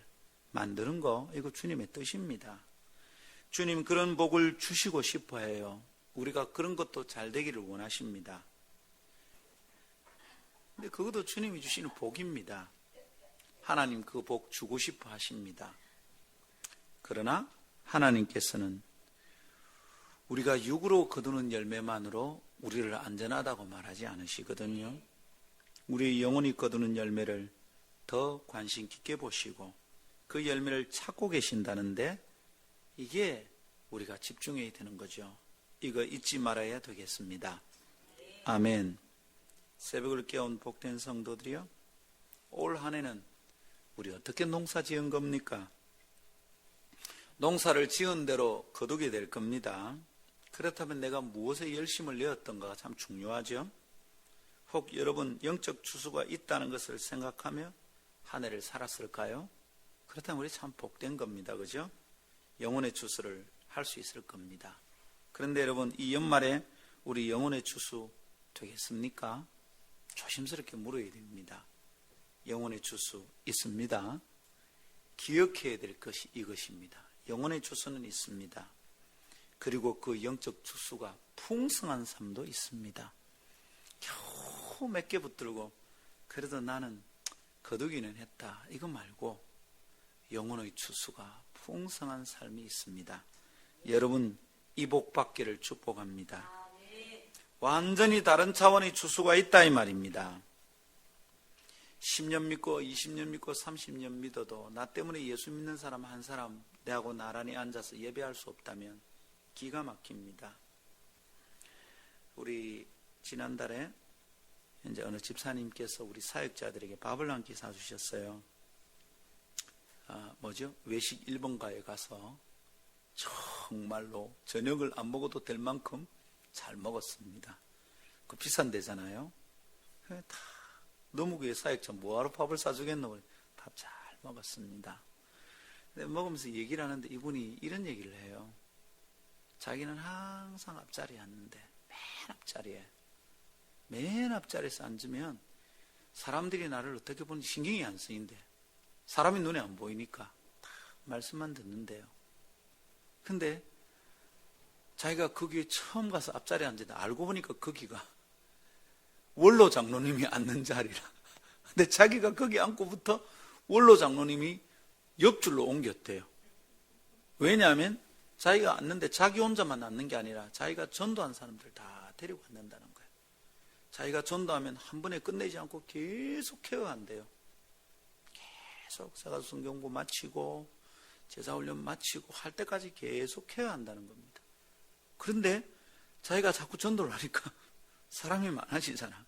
만드는 거, 이거 주님의 뜻입니다. 주님 그런 복을 주시고 싶어 해요. 우리가 그런 것도 잘 되기를 원하십니다. 근데 그것도 주님이 주시는 복입니다. 하나님 그 복 주고 싶어 하십니다. 그러나 하나님께서는 우리가 육으로 거두는 열매만으로 우리를 안전하다고 말하지 않으시거든요. 우리의 영혼이 거두는 열매를 더 관심 깊게 보시고 그 열매를 찾고 계신다는데, 이게 우리가 집중해야 되는 거죠. 이거 잊지 말아야 되겠습니다. 아멘. 새벽을 깨운 복된 성도들이요, 올 한 해는 우리 어떻게 농사 지은 겁니까? 농사를 지은 대로 거두게 될 겁니다. 그렇다면 내가 무엇에 열심을 내었던가가 참 중요하죠. 혹 여러분 영적 추수가 있다는 것을 생각하며 한 해를 살았을까요? 그렇다면 우리 참 복된 겁니다. 그죠? 영혼의 추수를 할 수 있을 겁니다. 그런데 여러분, 이 연말에 우리 영혼의 추수 되겠습니까? 조심스럽게 물어야 됩니다. 영혼의 추수 있습니다. 기억해야 될 것이 이것입니다. 영혼의 추수는 있습니다. 그리고 그 영적 추수가 풍성한 삶도 있습니다. 겨우 몇 개 붙들고 그래도 나는 거두기는 했다, 이거 말고 영혼의 추수가 풍성한 삶이 있습니다. 여러분, 이 복 받기를 축복합니다. 완전히 다른 차원의 추수가 있다 이 말입니다. 10년 믿고 20년 믿고 30년 믿어도 나 때문에 예수 믿는 사람 한 사람 내하고 나란히 앉아서 예배할 수 없다면 기가 막힙니다. 우리 지난달에 이제 어느 집사님께서 우리 사역자들에게 밥을 한 끼 사주셨어요. 외식 일본가에 가서 정말로 저녁을 안 먹어도 될 만큼 잘 먹었습니다. 그 비싼 데잖아요. 다 너무 그 사역자 뭐하러 밥을 사주겠노? 밥 잘 먹었습니다. 근데 먹으면서 얘기를 하는데 이분이 이런 얘기를 해요. 자기는 항상 앞자리에 앉는데 맨 앞자리에서 앉으면 사람들이 나를 어떻게 보는지 신경이 안 쓰인대. 사람이 눈에 안 보이니까 다 말씀만 듣는데요. 근데 자기가 거기에 처음 가서 앞자리에 앉았는데 알고 보니까 거기가 원로 장로님이 앉는 자리라. 근데 자기가 거기 앉고부터 원로 장로님이 옆줄로 옮겼대요. 왜냐하면 자기가 앉는데 자기 혼자만 앉는 게 아니라 자기가 전도한 사람들 다 데리고 앉는다는 거예요. 자기가 전도하면 한 번에 끝내지 않고 계속 케어한대요. 계속 사가수성 경고 마치고 제사훈련 마치고 할 때까지 계속 케어한다는 겁니다. 그런데 자기가 자꾸 전도를 하니까 사람이 많아지잖아.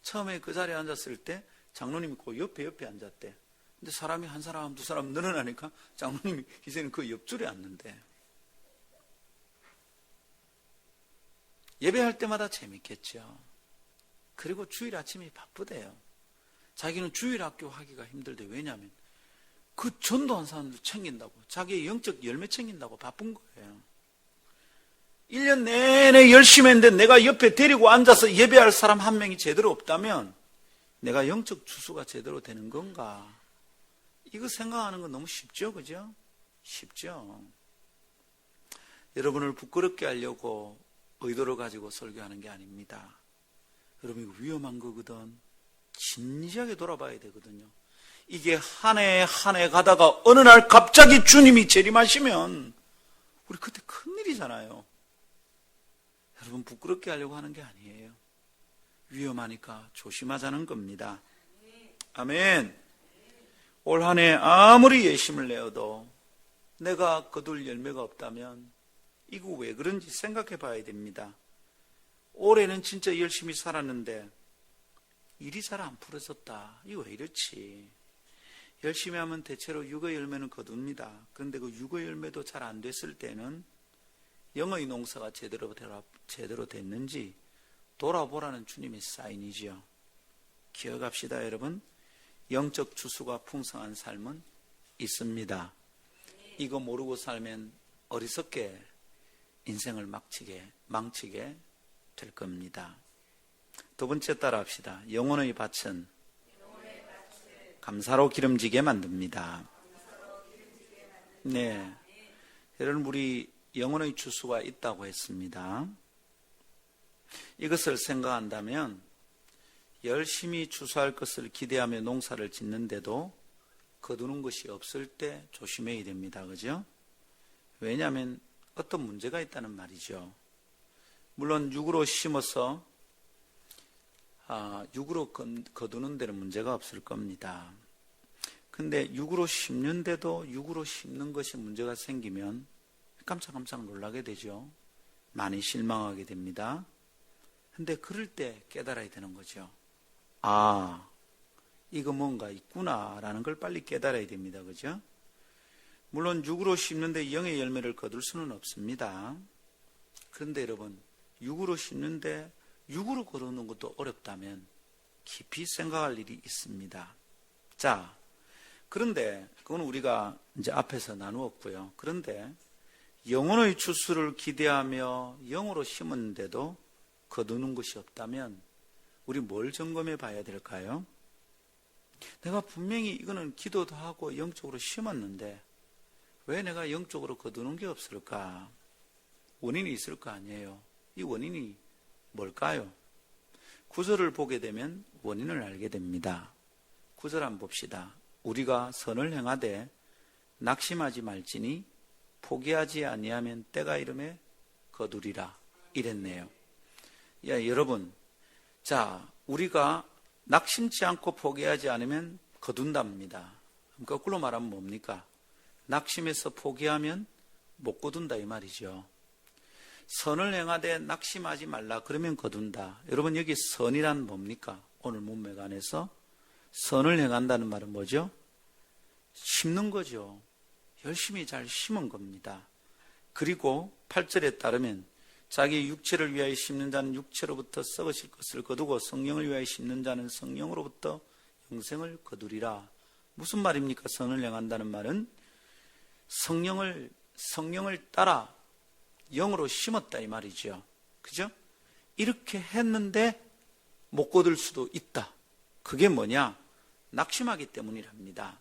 처음에 그 자리에 앉았을 때 장로님이 그 옆에 앉았대. 근데 사람이 한 사람 두 사람 늘어나니까 장로님이 이제는 그 옆줄에 앉는데, 예배할 때마다 재밌겠죠. 그리고 주일 아침이 바쁘대요. 자기는 주일 학교 하기가 힘들대. 왜냐하면 그 전도한 사람들 챙긴다고, 자기의 영적 열매 챙긴다고 바쁜 거예요. 1년 내내 열심히 했는데 내가 옆에 데리고 앉아서 예배할 사람 한 명이 제대로 없다면 내가 영적 주수가 제대로 되는 건가? 이거 생각하는 건 너무 쉽죠, 그죠? 쉽죠. 여러분을 부끄럽게 하려고 의도를 가지고 설교하는 게 아닙니다. 여러분, 이거 위험한 거거든. 진지하게 돌아봐야 되거든요. 이게 한 해 한 해 가다가 어느 날 갑자기 주님이 재림하시면 우리 그때 큰일이잖아요. 여러분, 부끄럽게 하려고 하는 게 아니에요. 위험하니까 조심하자는 겁니다. 아멘. 올 한 해 아무리 열심을 내어도 내가 거둘 열매가 없다면 이거 왜 그런지 생각해 봐야 됩니다. 올해는 진짜 열심히 살았는데 일이 잘 안 풀어졌다. 이거 왜 이렇지? 열심히 하면 대체로 육의 열매는 거둡니다. 그런데 그 육의 열매도 잘 안 됐을 때는 영의 농사가 제대로 됐는지 돌아보라는 주님의 사인이지요. 기억합시다, 여러분. 영적 주수가 풍성한 삶은 있습니다. 이거 모르고 살면 어리석게 인생을 망치게 될 겁니다. 두 번째 따라 합시다. 영혼의 밭은 감사로 기름지게 만듭니다. 네, 여러분, 우리 영혼의 주수가 있다고 했습니다. 이것을 생각한다면 열심히 주수할 것을 기대하며 농사를 짓는데도 거두는 것이 없을 때 조심해야 됩니다. 그죠? 왜냐하면 어떤 문제가 있다는 말이죠. 물론 육으로 심어서 육으로 거두는 데는 문제가 없을 겁니다. 근데 육으로 심는데도 육으로 심는 것이 문제가 생기면 깜짝깜짝 놀라게 되죠. 많이 실망하게 됩니다. 근데 그럴 때 깨달아야 되는 거죠. 아, 이거 뭔가 있구나라는 걸 빨리 깨달아야 됩니다. 그죠? 물론 육으로 심는데 영의 열매를 거둘 수는 없습니다. 그런데 여러분, 육으로 심는데 육으로 거두는 것도 어렵다면 깊이 생각할 일이 있습니다. 자, 그런데 그건 우리가 이제 앞에서 나누었고요. 그런데 영혼의 주수를 기대하며 영으로 심었는데도 거두는 것이 없다면 우리 뭘 점검해 봐야 될까요? 내가 분명히 이거는 기도도 하고 영적으로 심었는데 왜 내가 영적으로 거두는 게 없을까? 원인이 있을 거 아니에요. 이 원인이 뭘까요? 구절을 보게 되면 원인을 알게 됩니다. 구절 한번 봅시다. 우리가 선을 행하되 낙심하지 말지니 포기하지 아니하면 때가 이름에 거두리라 이랬네요. 야, 여러분, 자, 우리가 낙심치 않고 포기하지 않으면 거둔답니다. 거꾸로 말하면 뭡니까? 낙심해서 포기하면 못 거둔다 이 말이죠. 선을 행하되 낙심하지 말라 그러면 거둔다. 여러분, 여기 선이란 뭡니까? 오늘 문맥 안에서 선을 행한다는 말은 뭐죠? 심는 거죠. 열심히 잘 심은 겁니다. 그리고 8절에 따르면 자기 육체를 위하여 심는 자는 육체로부터 썩으실 것을 거두고 성령을 위하여 심는 자는 성령으로부터 영생을 거두리라. 무슨 말입니까? 선을 행한다는 말은 성령을 따라 영으로 심었다 이 말이죠. 그죠? 이렇게 했는데 못 거둘 수도 있다. 그게 뭐냐? 낙심하기 때문이랍니다.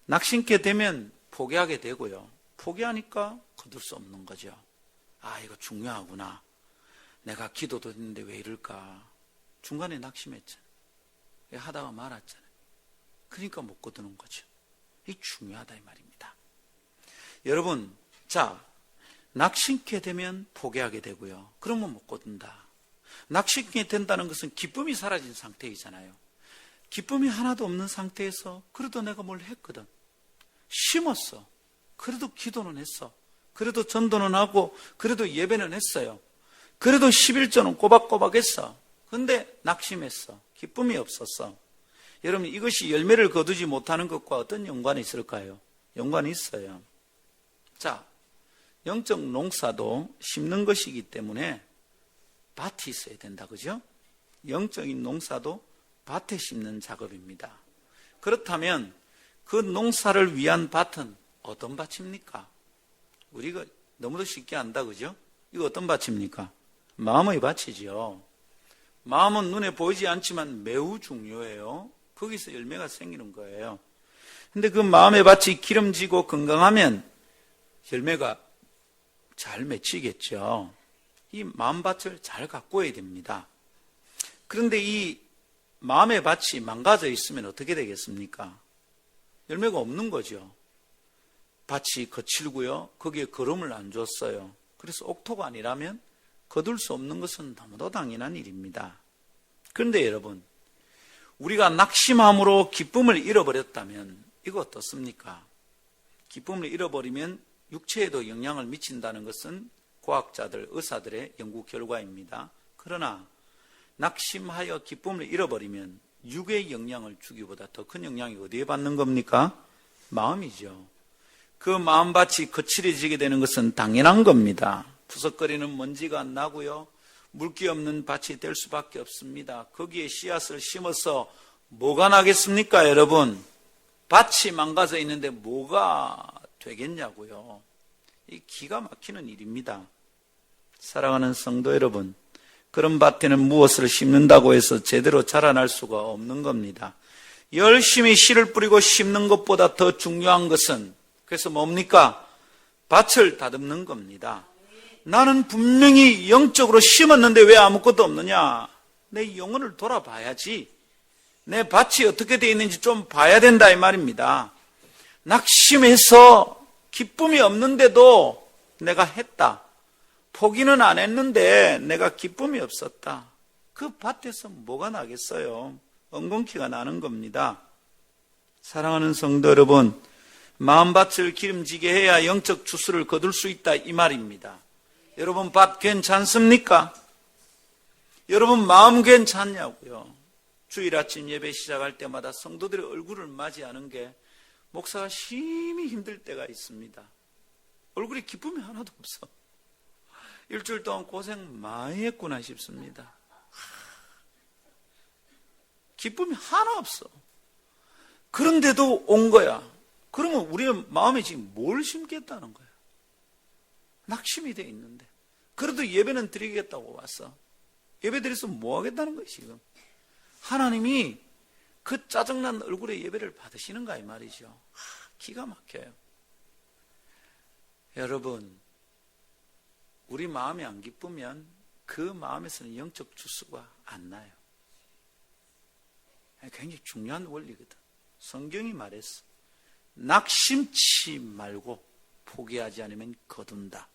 낙심게 되면 포기하게 되고요. 포기하니까 거둘 수 없는 거죠. 아, 이거 중요하구나. 내가 기도도 했는데 왜 이럴까? 중간에 낙심했잖아요. 하다가 말았잖아요. 그러니까 못 거두는 거죠. 이게 중요하다 이 말입니다. 여러분, 자, 낙심케 되면 포기하게 되고요. 그러면 못 거둔다. 낙심케 된다는 것은 기쁨이 사라진 상태이잖아요. 기쁨이 하나도 없는 상태에서 그래도 내가 뭘 했거든. 심었어. 그래도 기도는 했어. 그래도 전도는 하고 그래도 예배는 했어요. 그래도 11조는 꼬박꼬박 했어. 근데 낙심했어. 기쁨이 없었어. 여러분, 이것이 열매를 거두지 못하는 것과 어떤 연관이 있을까요? 연관이 있어요. 자, 영적 농사도 심는 것이기 때문에 밭이 있어야 된다. 그죠? 영적인 농사도 밭에 심는 작업입니다. 그렇다면 그 농사를 위한 밭은 어떤 밭입니까? 우리가 너무도 쉽게 안다. 그죠? 이거 어떤 밭입니까? 마음의 밭이죠. 마음은 눈에 보이지 않지만 매우 중요해요. 거기서 열매가 생기는 거예요. 근데 그 마음의 밭이 기름지고 건강하면 열매가 잘 맺히겠죠. 이 마음밭을 잘 가꾸어야 됩니다. 그런데 이 마음의 밭이 망가져 있으면 어떻게 되겠습니까? 열매가 없는 거죠. 밭이 거칠고요. 거기에 거름을 안 줬어요. 그래서 옥토가 아니라면 거둘 수 없는 것은 너무도 당연한 일입니다. 그런데 여러분, 우리가 낙심함으로 기쁨을 잃어버렸다면 이거 어떻습니까? 기쁨을 잃어버리면 육체에도 영향을 미친다는 것은 과학자들, 의사들의 연구 결과입니다. 그러나 낙심하여 기쁨을 잃어버리면 육의 영향을 주기보다 더 큰 영향이 어디에 받는 겁니까? 마음이죠. 그 마음밭이 거칠어지게 되는 것은 당연한 겁니다. 푸석거리는 먼지가 안 나고요. 물기 없는 밭이 될 수밖에 없습니다. 거기에 씨앗을 심어서 뭐가 나겠습니까, 여러분? 밭이 망가져 있는데 뭐가 되겠냐고요. 이 기가 막히는 일입니다. 사랑하는 성도 여러분, 그런 밭에는 무엇을 심는다고 해서 제대로 자라날 수가 없는 겁니다. 열심히 씨를 뿌리고 심는 것보다 더 중요한 것은 그래서 뭡니까? 밭을 다듬는 겁니다. 나는 분명히 영적으로 심었는데 왜 아무것도 없느냐? 내 영혼을 돌아봐야지. 내 밭이 어떻게 되어 있는지 좀 봐야 된다 이 말입니다. 낙심해서 기쁨이 없는데도 내가 했다. 포기는 안 했는데 내가 기쁨이 없었다. 그 밭에서 뭐가 나겠어요? 엉겅퀴가 나는 겁니다. 사랑하는 성도 여러분, 마음밭을 기름지게 해야 영적 주스를 거둘 수 있다 이 말입니다. 여러분 밭 괜찮습니까? 여러분 마음 괜찮냐고요? 주일 아침 예배 시작할 때마다 성도들의 얼굴을 맞이하는 게 목사가 심히 힘들 때가 있습니다. 얼굴에 기쁨이 하나도 없어. 일주일 동안 고생 많이 했구나 싶습니다. 기쁨이 하나 없어. 그런데도 온 거야. 그러면 우리의 마음에 지금 뭘 심겠다는 거야? 낙심이 돼 있는데. 그래도 예배는 드리겠다고 왔어. 예배 드려서 뭐 하겠다는 거야 지금? 하나님이 그 짜증난 얼굴의 예배를 받으시는가 이 말이죠. 기가 막혀요. 여러분, 우리 마음이 안 기쁘면 그 마음에서는 영적 주스가 안 나요. 굉장히 중요한 원리거든. 성경이 말했어. 낙심치 말고 포기하지 않으면 거둔다.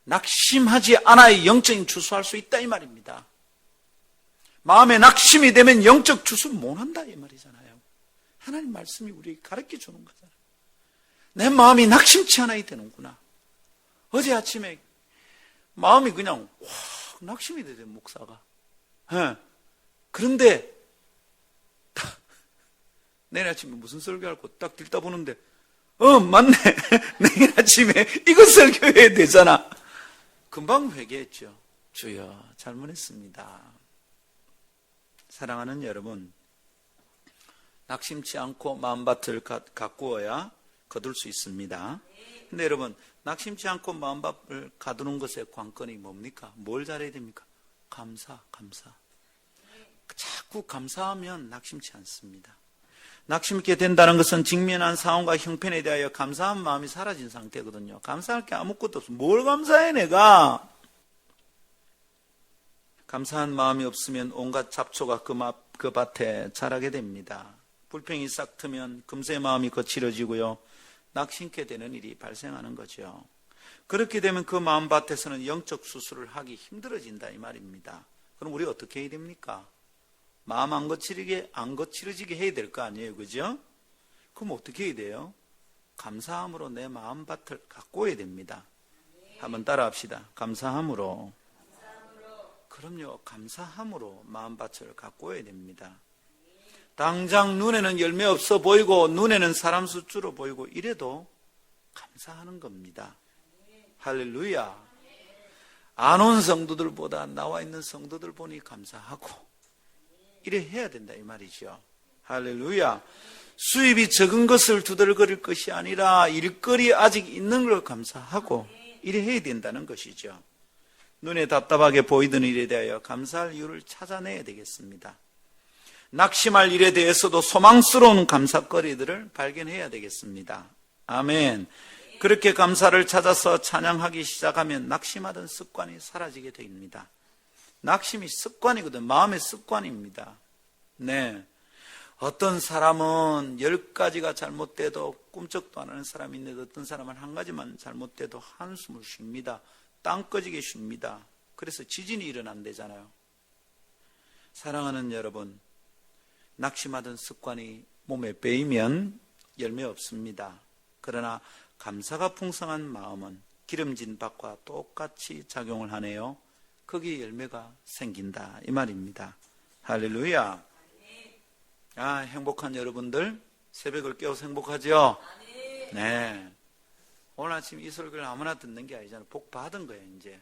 낙심하지 않아야 영적인 주수할 수 있다 이 말입니다. 마음에 낙심이 되면 영적 주수 못한다 이 말이잖아요. 하나님 말씀이 우리에게 가르쳐 주는 거잖아요. 내 마음이 낙심치 않아야 되는구나. 어제 아침에 마음이 그냥 확 낙심이 되대 목사가. 그런데 내일 아침에 무슨 설교할고 딱 들다 보는데 맞네. 내일 아침에 이거 설교해야 되잖아. 금방 회개했죠. 주여 잘못했습니다. 사랑하는 여러분, 낙심치 않고 마음밭을 가꾸어야 거둘 수 있습니다. 근데 여러분, 낙심치 않고 마음밭을 가두는 것의 관건이 뭡니까? 뭘 잘해야 됩니까? 감사. 자꾸 감사하면 낙심치 않습니다. 낙심 있게 된다는 것은 직면한 상황과 형편에 대하여 감사한 마음이 사라진 상태거든요. 감사할 게 아무것도 없어. 뭘 감사해 내가? 감사한 마음이 없으면 온갖 잡초가 그 밭에 자라게 됩니다. 불평이 싹 트면 금세 마음이 거칠어지고요. 낙심케 되는 일이 발생하는 거죠. 그렇게 되면 그 마음밭에서는 영적 수술을 하기 힘들어진다 이 말입니다. 그럼 우리 어떻게 해야 됩니까? 마음 안 거칠어지게 해야 될 거 아니에요, 그죠? 그럼 어떻게 해야 돼요? 감사함으로 내 마음밭을 가꾸어야 됩니다. 한번 따라합시다. 감사함으로. 그럼요, 감사함으로 마음밭을 가꾸어야 됩니다. 당장 눈에는 열매 없어 보이고 눈에는 사람 수 줄어 보이고 이래도 감사하는 겁니다. 할렐루야. 안 온 성도들보다 나와 있는 성도들 보니 감사하고 이래 해야 된다 이 말이죠. 할렐루야. 수입이 적은 것을 두들거릴 것이 아니라 일거리 아직 있는 걸 감사하고 이래 해야 된다는 것이죠. 눈에 답답하게 보이던 일에 대하여 감사할 이유를 찾아내야 되겠습니다. 낙심할 일에 대해서도 소망스러운 감사거리들을 발견해야 되겠습니다. 아멘. 그렇게 감사를 찾아서 찬양하기 시작하면 낙심하던 습관이 사라지게 됩니다. 낙심이 습관이거든. 마음의 습관입니다. 네. 어떤 사람은 10가지가 잘못돼도 꿈쩍도 안 하는 사람이 있는데 어떤 사람은 한 가지만 잘못돼도 한숨을 쉽니다. 땅 꺼지게 쉽니다. 그래서 지진이 일어난대잖아요. 사랑하는 여러분, 낙심하던 습관이 몸에 배이면 열매 없습니다. 그러나 감사가 풍성한 마음은 기름진 밭과 똑같이 작용을 하네요. 거기에 열매가 생긴다 이 말입니다. 할렐루야. 아, 행복한 여러분들 새벽을 깨워서 행복하죠? 네. 오늘 아침 이 설교를 아무나 듣는 게 아니잖아요. 복 받은 거예요 이제.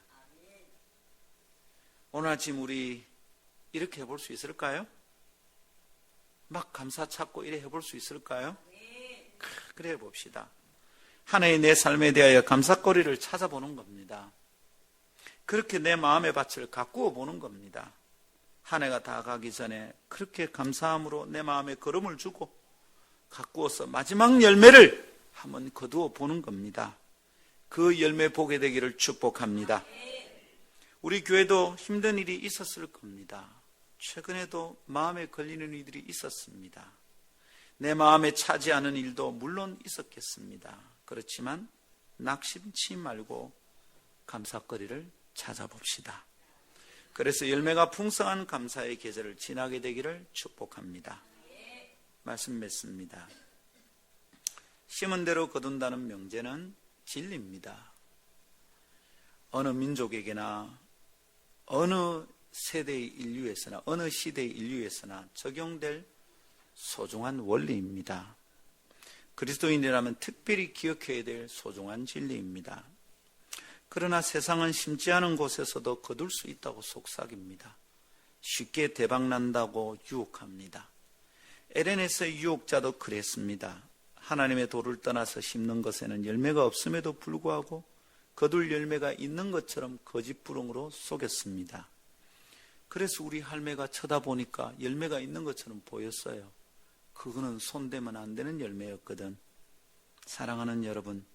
오늘 아침 우리 이렇게 해볼 수 있을까요? 막 감사 찾고 이래 해볼 수 있을까요? 그래 봅시다. 한 해의 내 삶에 대하여 감사거리를 찾아보는 겁니다. 그렇게 내 마음의 밭을 가꾸어 보는 겁니다. 한 해가 다 가기 전에 그렇게 감사함으로 내 마음에 걸음을 주고 가꾸어서 마지막 열매를 한번 거두어 보는 겁니다. 그 열매 보게 되기를 축복합니다. 우리 교회도 힘든 일이 있었을 겁니다. 최근에도 마음에 걸리는 일들이 있었습니다. 내 마음에 차지 않은 일도 물론 있었겠습니다. 그렇지만 낙심치 말고 감사거리를 찾아봅시다. 그래서 열매가 풍성한 감사의 계절을 지나게 되기를 축복합니다. 말씀 맺습니다. 심은 대로 거둔다는 명제는 진리입니다. 어느 민족에게나 어느 세대의 인류에서나 어느 시대의 인류에서나 적용될 소중한 원리입니다. 그리스도인이라면 특별히 기억해야 될 소중한 진리입니다. 그러나 세상은 심지 않은 곳에서도 거둘 수 있다고 속삭입니다. 쉽게 대박난다고 유혹합니다. 에덴에서의 유혹자도 그랬습니다. 하나님의 도를 떠나서 심는 것에는 열매가 없음에도 불구하고 거둘 열매가 있는 것처럼 거짓부렁으로 속였습니다. 그래서 우리 할매가 쳐다보니까 열매가 있는 것처럼 보였어요. 그거는 손대면 안 되는 열매였거든. 사랑하는 여러분,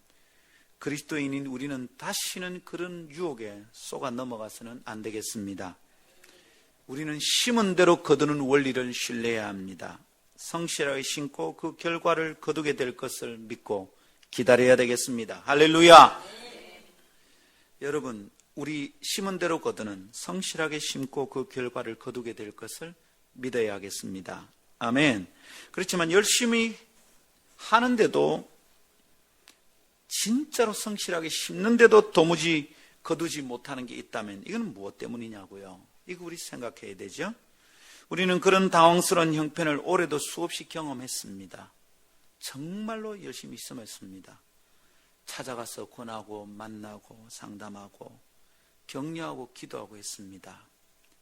그리스도인인 우리는 다시는 그런 유혹에 속아 넘어가서는 안 되겠습니다. 우리는 심은 대로 거두는 원리를 신뢰해야 합니다. 성실하게 심고 그 결과를 거두게 될 것을 믿고 기다려야 되겠습니다. 할렐루야. 여러분, 우리 심은 대로 거두는 성실하게 심고 그 결과를 거두게 될 것을 믿어야 하겠습니다. 아멘. 그렇지만 열심히 하는데도 진짜로 성실하게 심는데도 도무지 거두지 못하는 게 있다면 이건 무엇 때문이냐고요. 이거 우리 생각해야 되죠. 우리는 그런 당황스러운 형편을 올해도 수없이 경험했습니다. 정말로 열심히 섬겼습니다. 찾아가서 권하고 만나고 상담하고 격려하고 기도하고 했습니다.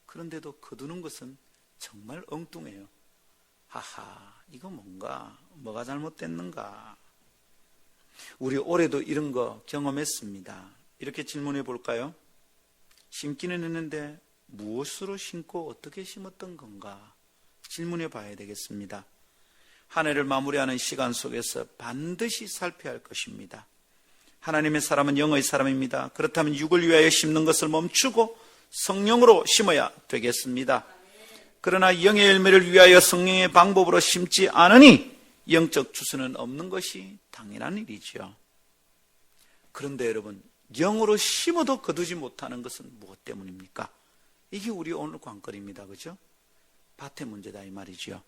그런데도 거두는 것은 정말 엉뚱해요. 하하, 이거 뭐가 잘못됐는가? 우리 올해도 이런 거 경험했습니다. 이렇게 질문해 볼까요? 심기는 했는데 무엇으로 심고 어떻게 심었던 건가? 질문해 봐야 되겠습니다. 한 해를 마무리하는 시간 속에서 반드시 살펴야 할 것입니다. 하나님의 사람은 영의 사람입니다. 그렇다면 육을 위하여 심는 것을 멈추고 성령으로 심어야 되겠습니다. 그러나 영의 열매를 위하여 성령의 방법으로 심지 않으니 영적 추수는 없는 것이 당연한 일이죠. 그런데 여러분, 영으로 심어도 거두지 못하는 것은 무엇 때문입니까? 이게 우리 오늘 관건입니다. 그죠? 밭의 문제다 이 말이죠.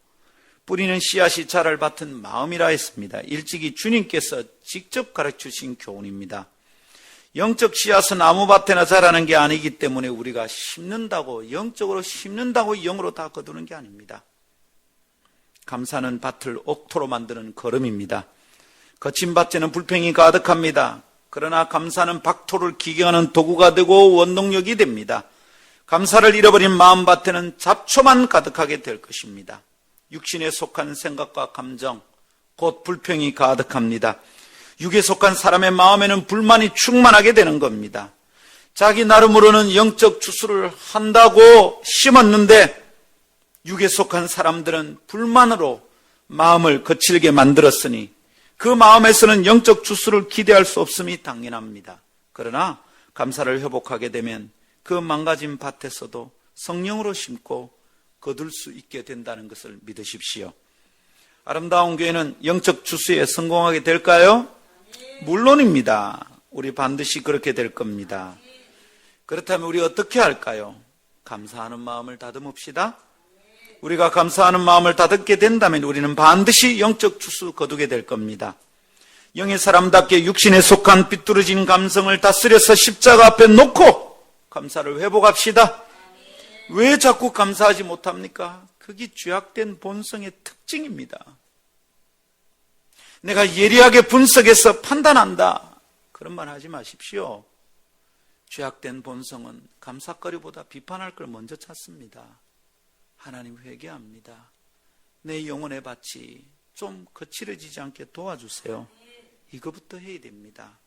뿌리는 씨앗이 자랄 밭은 마음이라 했습니다. 일찍이 주님께서 직접 가르치신 교훈입니다. 영적 씨앗은 아무 밭에나 자라는 게 아니기 때문에 우리가 심는다고, 영적으로 심는다고 영으로 다 거두는 게 아닙니다. 감사는 밭을 옥토로 만드는 걸음입니다. 거친 밭에는 불평이 가득합니다. 그러나 감사는 박토를 기경하는 도구가 되고 원동력이 됩니다. 감사를 잃어버린 마음밭에는 잡초만 가득하게 될 것입니다. 육신에 속한 생각과 감정, 곧 불평이 가득합니다. 육에 속한 사람의 마음에는 불만이 충만하게 되는 겁니다. 자기 나름으로는 영적 추수를 한다고 심었는데 육에 속한 사람들은 불만으로 마음을 거칠게 만들었으니 그 마음에서는 영적 추수를 기대할 수 없음이 당연합니다. 그러나 감사를 회복하게 되면 그 망가진 밭에서도 성령으로 심고 거둘 수 있게 된다는 것을 믿으십시오. 아름다운 교회는 영적 추수에 성공하게 될까요? 물론입니다. 우리 반드시 그렇게 될 겁니다. 그렇다면 우리 어떻게 할까요? 감사하는 마음을 다듬읍시다. 우리가 감사하는 마음을 다듬게 된다면 우리는 반드시 영적 추수 거두게 될 겁니다. 영의 사람답게 육신에 속한 삐뚤어진 감성을 다스려서 십자가 앞에 놓고 감사를 회복합시다. 왜 자꾸 감사하지 못합니까? 그게 죄악된 본성의 특징입니다. 내가 예리하게 분석해서 판단한다, 그런 말 하지 마십시오. 죄악된 본성은 감사거리보다 비판할 걸 먼저 찾습니다. 하나님 회개합니다. 내 영혼의 밭이 좀 거칠어지지 않게 도와주세요. 이거부터 해야 됩니다.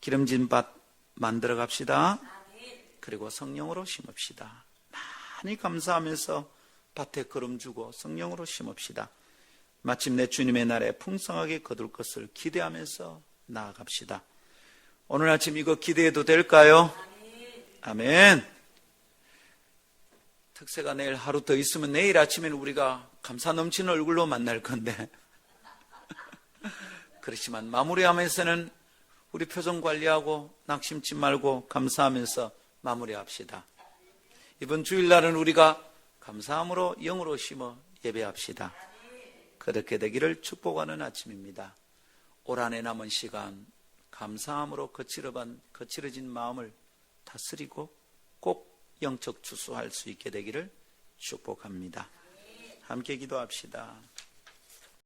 기름진 밭 만들어 갑시다. 그리고 성령으로 심읍시다. 많이 감사하면서 밭에 걸음 주고 성령으로 심읍시다. 마침내 주님의 날에 풍성하게 거둘 것을 기대하면서 나아갑시다. 오늘 아침 이거 기대해도 될까요? 아멘. 특세가 내일 하루 더 있으면 내일 아침에는 우리가 감사 넘치는 얼굴로 만날 건데 그렇지만 마무리하면서는 우리 표정 관리하고 낙심치 말고 감사하면서 마무리합시다. 이번 주일날은 우리가 감사함으로 영으로 심어 예배합시다. 그렇게 되기를 축복하는 아침입니다. 올 한 해 남은 시간 감사함으로 거칠어진 마음을 다스리고 꼭 영적 추수할 수 있게 되기를 축복합니다. 함께 기도합시다.